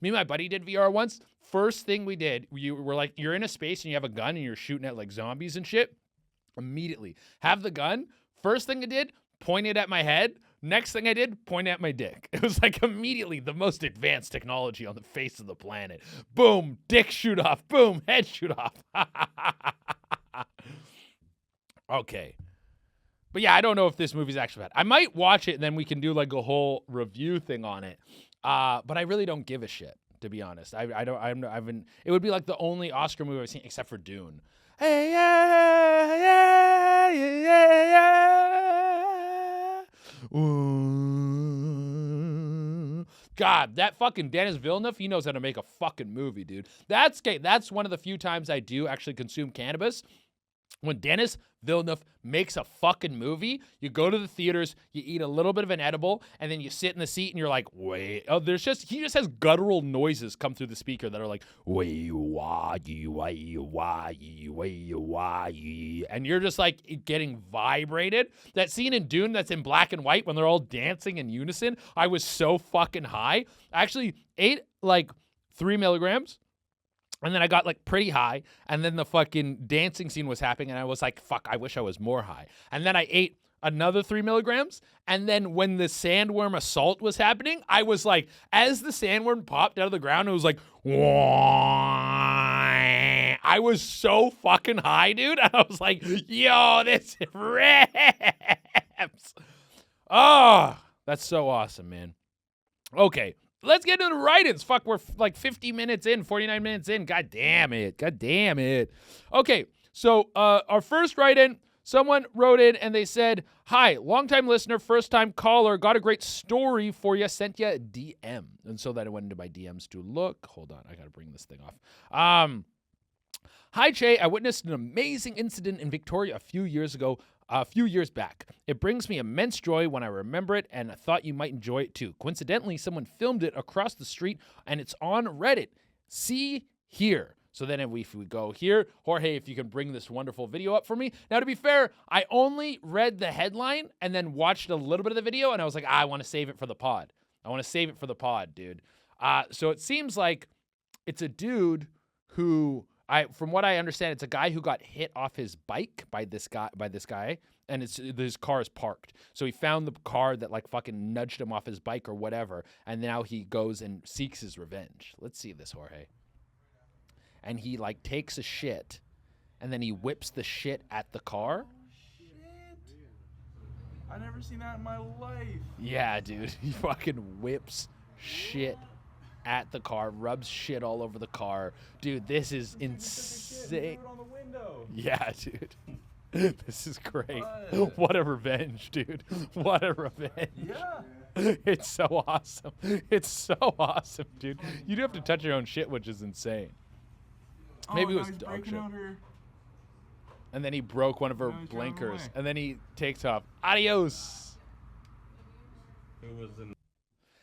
and my buddy did VR once. First thing we did, we're like, you're in a space and you have a gun and you're shooting at like zombies and shit. Immediately have the gun. First thing I did, point it at my head. Next thing I did, point at my dick. It was like immediately the most advanced technology on the face of the planet. Boom, dick shoot off. Boom, head shoot off. Okay. But yeah, I don't know if this movie's actually bad. I might watch it and then we can do like a whole review thing on it. But I really don't give a shit, to be honest. It would be like the only Oscar movie I've seen except for Dune. Hey, yeah, yeah, yeah, yeah. Ooh. God, that fucking Denis Villeneuve, he knows how to make a fucking movie, dude. That's one of the few times I do actually consume cannabis. When Denis Villeneuve makes a fucking movie, you go to the theaters, you eat a little bit of an edible, and then you sit in the seat and you're like, wait. Oh, he just has guttural noises come through the speaker that are like, wait, wah, and you're just like getting vibrated. That scene in Dune that's in black and white when they're all dancing in unison, I was so fucking high. I actually ate like 3 milligrams. And then I got like pretty high, and then the fucking dancing scene was happening, and I was like, fuck, I wish I was more high. And then I ate another 3 milligrams, and then when the sandworm assault was happening, I was like, as the sandworm popped out of the ground, it was like, wah. I was so fucking high, dude. I was like, yo, this rips. Oh, that's so awesome, man. Okay. Let's get into the write-ins. Fuck, we're like 50 minutes in, 49 minutes in. God damn it. Okay, so our first write-in, someone wrote in and they said, hi, longtime listener, first-time caller, got a great story for you, sent you a DM. And so then I went into my DMs to look. Hold on, I got to bring this thing off. Hi, Che. I witnessed an amazing incident in Victoria a few years back. It brings me immense joy when I remember it, and I thought you might enjoy it too. Coincidentally, someone filmed it across the street, and it's on Reddit. See here. So then if we go here, Jorge, if you can bring this wonderful video up for me. Now, to be fair, I only read the headline and then watched a little bit of the video, and I was like, I want to save it for the pod. Dude. So it seems like it's a dude who From what I understand, it's a guy who got hit off his bike by this guy, and his car is parked. So he found the car that like fucking nudged him off his bike or whatever, and now he goes and seeks his revenge. Let's see this, Jorge. And he like takes a shit, and then he whips the shit at the car. I never seen that in my life. Yeah, dude. He fucking whips shit at the car, rubs shit all over the car. Dude, this is insane. On the window. Yeah, dude. This is great. What a revenge, dude. What a revenge. Yeah. It's so awesome. It's so awesome, dude. You do have to touch your own shit, which is insane. Maybe it was dog shit. And then he broke one of her blinkers. And then he takes off. Adios.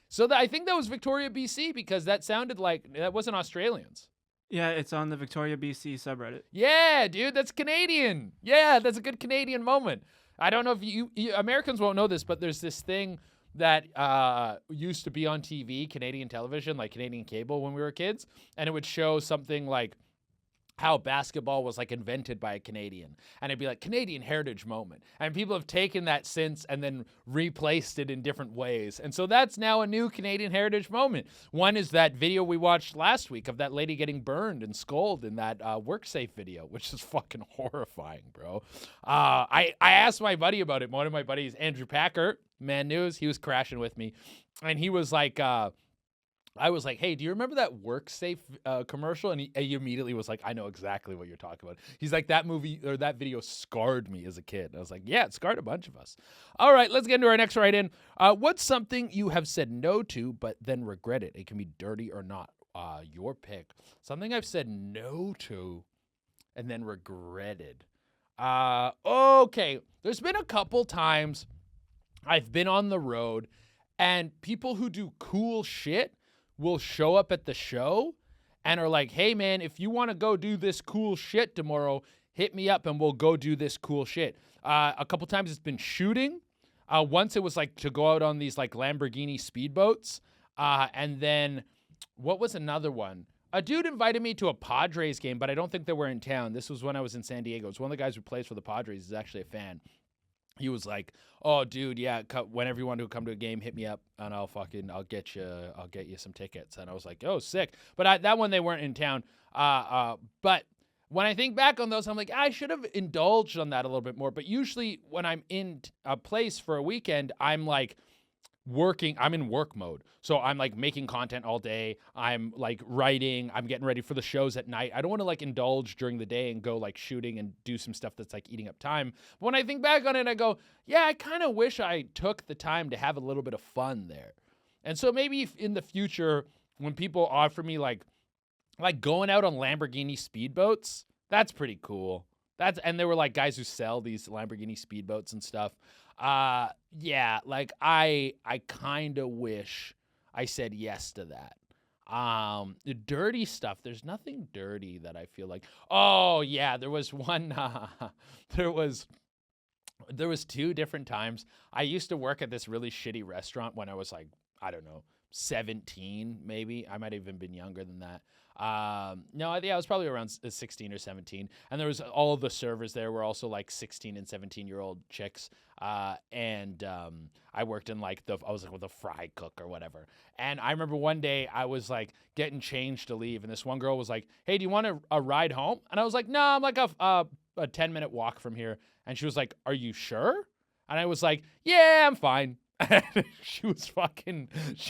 So I think that was Victoria, BC, because that sounded like that wasn't Australians. Yeah, it's on the Victoria, BC subreddit. Yeah, dude, that's Canadian. Yeah, that's a good Canadian moment. I don't know if you Americans won't know this, but there's this thing that used to be on TV, Canadian television, like Canadian cable when we were kids, and it would show something like how basketball was like invented by a Canadian, and it'd be like Canadian heritage moment, and people have taken that since and then replaced it in different ways, and so that's now a new Canadian heritage moment. One is that video we watched last week of that lady getting burned and scalded in that WorkSafe video, which is fucking horrifying, bro. I asked my buddy about it. One of my buddies, Andrew Packer, Man News, he was crashing with me, and he was like, I was like, hey, do you remember that WorkSafe commercial? And he immediately was like, I know exactly what you're talking about. He's like, that movie or that video scarred me as a kid. I was like, yeah, it scarred a bunch of us. All right, let's get into our next write-in. What's something you have said no to but then regretted? It can be dirty or not. Your pick. Something I've said no to and then regretted. Okay, there's been a couple times I've been on the road and people who do cool shit will show up at the show and are like, hey, man, if you want to go do this cool shit tomorrow, hit me up and we'll go do this cool shit. A couple times it's been shooting. Once it was like to go out on these like Lamborghini speedboats. And then what was another one? A dude invited me to a Padres game, but I don't think they were in town. This was when I was in San Diego. It's one of the guys who plays for the Padres is actually a fan. He was like, "Oh, dude, yeah. Whenever you want to come to a game, hit me up, and I'll get you some tickets." And I was like, "Oh, sick!" But that one they weren't in town. But when I think back on those, I'm like, I should have indulged on that a little bit more. But usually, when I'm in a place for a weekend, I'm like working. I'm in work mode, so I'm like making content all day. I'm like writing. I'm getting ready for the shows at night. I don't want to like indulge during the day and go like shooting and do some stuff that's like eating up time. But when I think back on it, I go, yeah, I kind of wish I took the time to have a little bit of fun there. And so maybe if in the future, when people offer me like going out on Lamborghini speedboats, that's pretty cool. And there were like guys who sell these Lamborghini speedboats and stuff. Yeah, like I kind of wish I said yes to that. The dirty stuff, there's nothing dirty that I feel like. Oh yeah, there was one, there was 2 different times. I used to work at this really shitty restaurant when I was like, I don't know, 17 maybe. I might have even been younger than that. No, I was probably around 16 or 17. And there was all of the servers there were also like 16 and 17-year-old chicks. And I worked in I was like with a fry cook or whatever. And I remember one day I was like getting changed to leave. And this one girl was like, hey, do you want a ride home? And I was like, no, I'm like a 10-minute walk from here. And she was like, are you sure? And I was like, yeah, I'm fine. She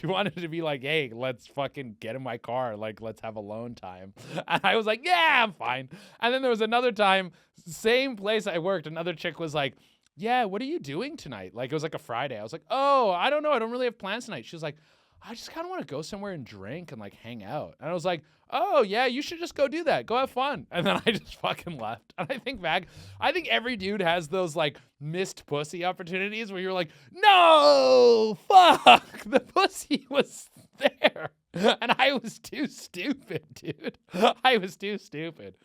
wanted to be like, hey, let's fucking get in my car. Like, let's have alone time. And I was like, yeah, I'm fine. And then there was another time, same place I worked, another chick was like, yeah, what are you doing tonight? Like, it was like a Friday. I was like, oh, I don't know. I don't really have plans tonight. She was like, I just kind of want to go somewhere and drink and like hang out. And I was like, oh yeah, you should just go do that. Go have fun. And then I just fucking left. And I think back, I think every dude has those like missed pussy opportunities where you're like, no, fuck, the pussy was there. And I was too stupid, dude. I was too stupid.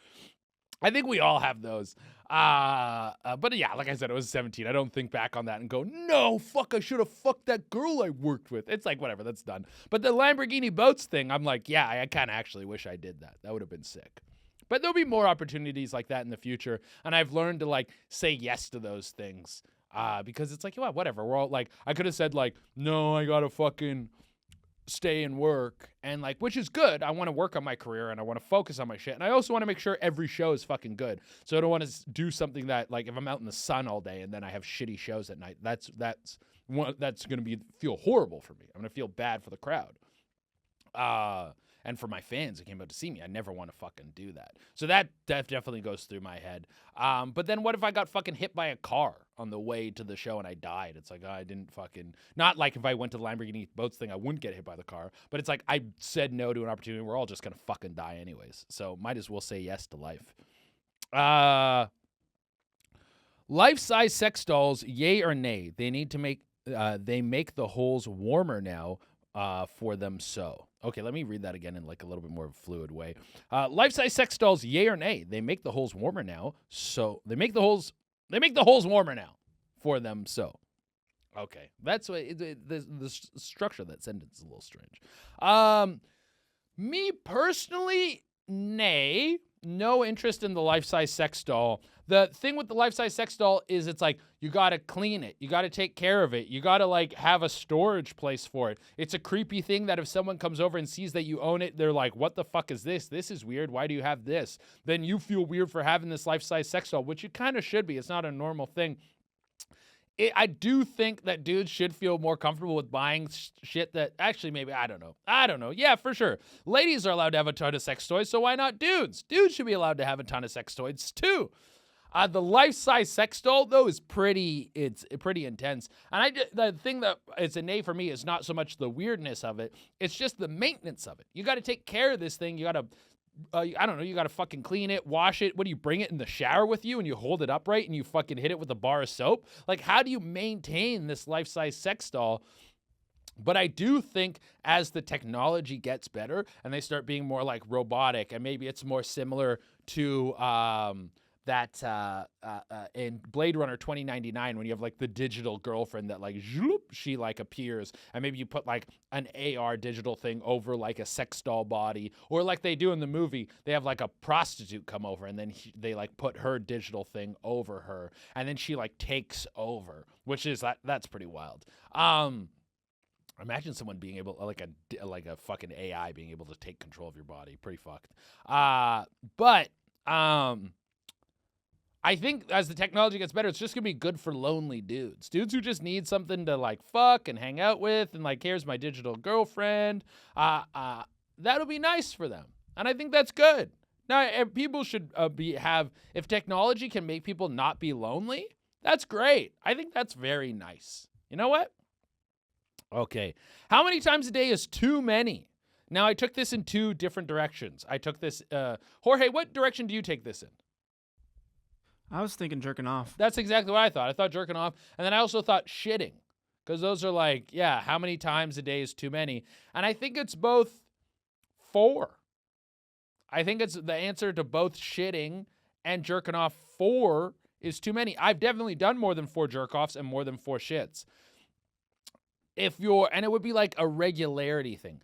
I think we all have those. But yeah, like I said, I was 17. I don't think back on that and go, no, fuck, I should have fucked that girl I worked with. It's like, whatever, that's done. But the Lamborghini boats thing, I'm like, yeah, I kind of actually wish I did that. That would have been sick. But there'll be more opportunities like that in the future. And I've learned to like say yes to those things. Because it's like, well, whatever. We're all like, I could have said like, no, I gotta fucking stay and work, and like, which is good. I want to work on my career and I want to focus on my shit, and I also want to make sure every show is fucking good. So I don't want to do something that like if I'm out in the sun all day and then I have shitty shows at night, that's gonna feel horrible for me. I'm gonna feel bad for the crowd. And for my fans that came out to see me, I never want to fucking do that. So that definitely goes through my head. But then what if I got fucking hit by a car on the way to the show and I died? It's like, I didn't fucking, not like if I went to the Lamborghini boats thing, I wouldn't get hit by the car. But it's like, I said no to an opportunity. We're all just going to fucking die anyways. So might as well say yes to life. Life-size sex dolls, yay or nay? They need to make, they make the holes warmer now for them so. Okay, let me read that again in like a little bit more of a fluid way. Life-size sex dolls, yay or nay? They make the holes warmer now. So they make the holes warmer now for them. So, okay, that's what the structure of that sentence is a little strange. Me personally, nay. No interest in the life-size sex doll. The thing with the life-size sex doll is it's like, you got to clean it. You got to take care of it. You got to like have a storage place for it. It's a creepy thing that if someone comes over and sees that you own it, they're like, what the fuck is this? This is weird. Why do you have this? Then you feel weird for having this life-size sex doll, which you kind of should be. It's not a normal thing. I do think that dudes should feel more comfortable with buying shit that actually maybe, I don't know. Yeah, for sure. Ladies are allowed to have a ton of sex toys, so why not dudes? Dudes should be allowed to have a ton of sex toys too. The life-size sex doll, though, is pretty intense. And the thing that it's a nay for me is not so much the weirdness of it. It's just the maintenance of it. You got to take care of this thing. You got to, I don't know, you got to fucking clean it, wash it. What do you bring it in the shower with you and you hold it upright and you fucking hit it with a bar of soap? Like, how do you maintain this life-size sex doll? But I do think as the technology gets better and they start being more like robotic, and maybe it's more similar to that in Blade Runner 2099 when you have like the digital girlfriend that like zoop, she like appears, and maybe you put like an AR digital thing over like a sex doll body, or like they do in the movie, they have like a prostitute come over and then they like put her digital thing over her and then she like takes over, which is that's pretty wild. Imagine someone being able, like a fucking AI being able to take control of your body. Pretty fucked. But I think as the technology gets better, it's just going to be good for lonely dudes. Dudes who just need something to like fuck and hang out with and like, here's my digital girlfriend. That'll be nice for them. And I think that's good. Now, people should if technology can make people not be lonely, that's great. I think that's very nice. You know what? Okay. How many times a day is too many? Now, I took this in two different directions. I took this, Jorge, what direction do you take this in? I was thinking jerking off. That's exactly what I thought. I thought jerking off. And then I also thought shitting. Because those are like, yeah, how many times a day is too many? And I think it's both 4. I think it's the answer to both shitting and jerking off. 4 is too many. I've definitely done more than 4 jerk-offs and more than 4 shits. And it would be like a regularity thing.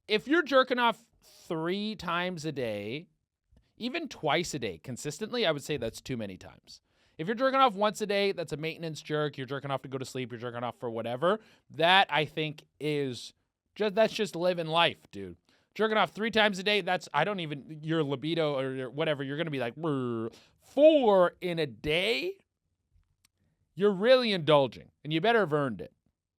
If you're jerking off 3 times a day, even twice a day consistently, I would say that's too many times. If you're jerking off once a day, that's a maintenance jerk. You're jerking off to go to sleep. You're jerking off for whatever. That, I think, that's just living life, dude. Jerking off 3 times a day, your libido or your whatever, you're going to be like, brr. 4 in a day, you're really indulging. And you better have earned it,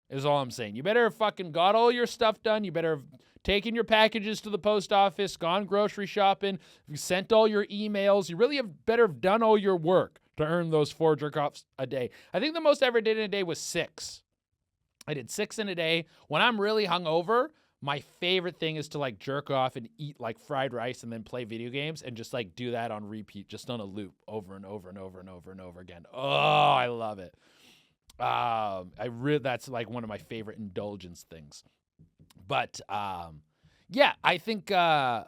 is all I'm saying. You better have fucking got all your stuff done. You better have taken your packages to the post office, gone grocery shopping, you sent all your emails. You really better have done all your work to earn those 4 jerk-offs a day. I think the most I ever did in a day was 6. I did 6 in a day. When I'm really hungover, my favorite thing is to like jerk off and eat like fried rice and then play video games and just like do that on repeat, just on a loop over and over and over and over and over again. Oh, I love it. That's like one of my favorite indulgence things. But yeah, I think I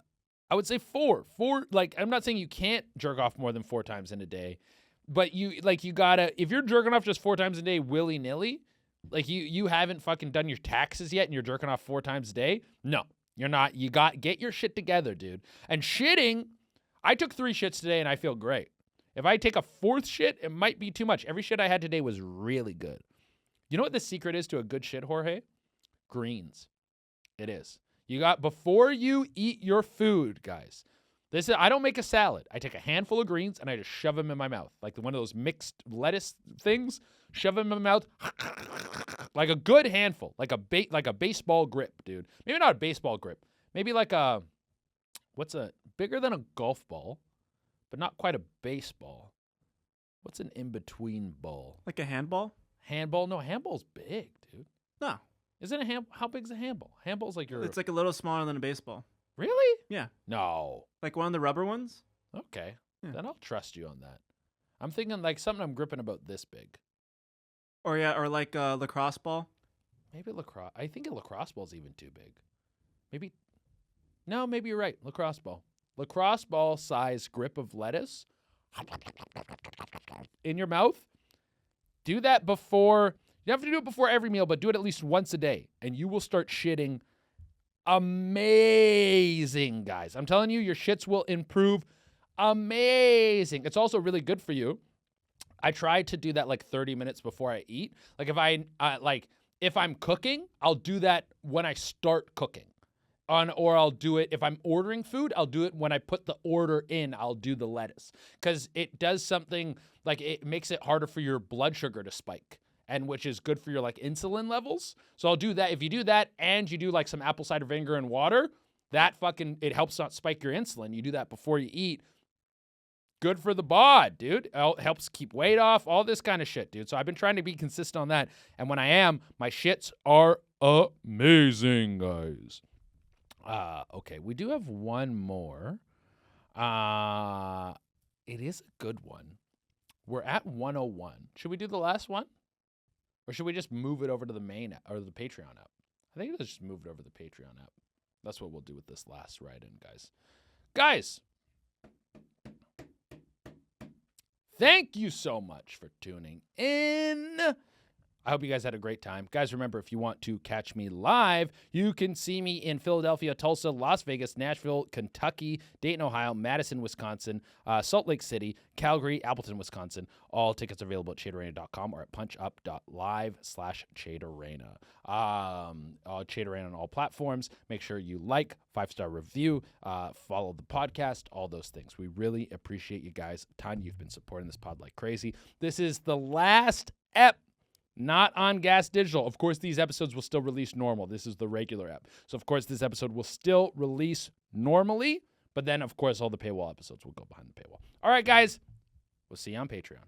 would say 4. 4, like, I'm not saying you can't jerk off more than 4 times in a day, but you gotta, if you're jerking off just 4 times a day willy-nilly, like you haven't fucking done your taxes yet and you're jerking off 4 times a day, no, you're not. Get your shit together, dude. And shitting, I took 3 shits today and I feel great. If I take a 4th shit, it might be too much. Every shit I had today was really good. You know what the secret is to a good shit, Jorge? Greens. It is. You got, before you eat your food, guys, I don't make a salad. I take a handful of greens and I just shove them in my mouth. Like one of those mixed lettuce things. Shove them in my mouth. Like a good handful. Like a baseball grip, dude. Maybe not a baseball grip. Maybe like bigger than a golf ball, but not quite a baseball. What's an in-between ball? Like a handball? Handball? No, handball's big, dude. No. Isn't a how big's a handball? Handball's like your... It's like a little smaller than a baseball. Really? Yeah. No. Like one of the rubber ones? Okay. Yeah. Then I'll trust you on that. I'm thinking like something I'm gripping about this big. Or like a lacrosse ball. Maybe lacrosse. I think a lacrosse ball's even too big. Maybe. No, maybe you're right. Lacrosse ball. Lacrosse ball size grip of lettuce in your mouth. Do that before. You have to do it before every meal, but do it at least once a day, and you will start shitting amazing, guys. I'm telling you, your shits will improve amazing. It's also really good for you. I try to do that like 30 minutes before I eat. Like if I'm cooking, I'll do that when I start cooking. Or I'll do it if I'm ordering food, I'll do it when I put the order in, I'll do the lettuce. Because it does something, like it makes it harder for your blood sugar to spike, and which is good for your like insulin levels. So I'll do that. If you do that and you do like some apple cider vinegar and water, it helps not spike your insulin. You do that before you eat. Good for the bod, dude. It helps keep weight off, all this kind of shit, dude. So I've been trying to be consistent on that. And when I am, my shits are amazing, guys. Okay, we do have one more. It is a good one. We're at 101. Should we do the last one? Or should we just move it over to the main or the Patreon app? I think let's just move it over to the Patreon app. That's what we'll do with this last write-in, guys. Guys, thank you so much for tuning in. I hope you guys had a great time. Guys, remember, if you want to catch me live, you can see me in Philadelphia, Tulsa, Las Vegas, Nashville, Kentucky, Dayton, Ohio, Madison, Wisconsin, Salt Lake City, Calgary, Appleton, Wisconsin. All tickets available at chaderena.com or at punchup.live/chaderena. Chaderena on all platforms. Make sure you like, 5-star review, follow the podcast, all those things. We really appreciate you guys a ton. You've been supporting this pod like crazy. This is the last ep. Not on Gas Digital. Of course, these episodes will still release normal. This is the regular app. So, of course, this episode will still release normally. But then, of course, all the paywall episodes will go behind the paywall. All right, guys. We'll see you on Patreon.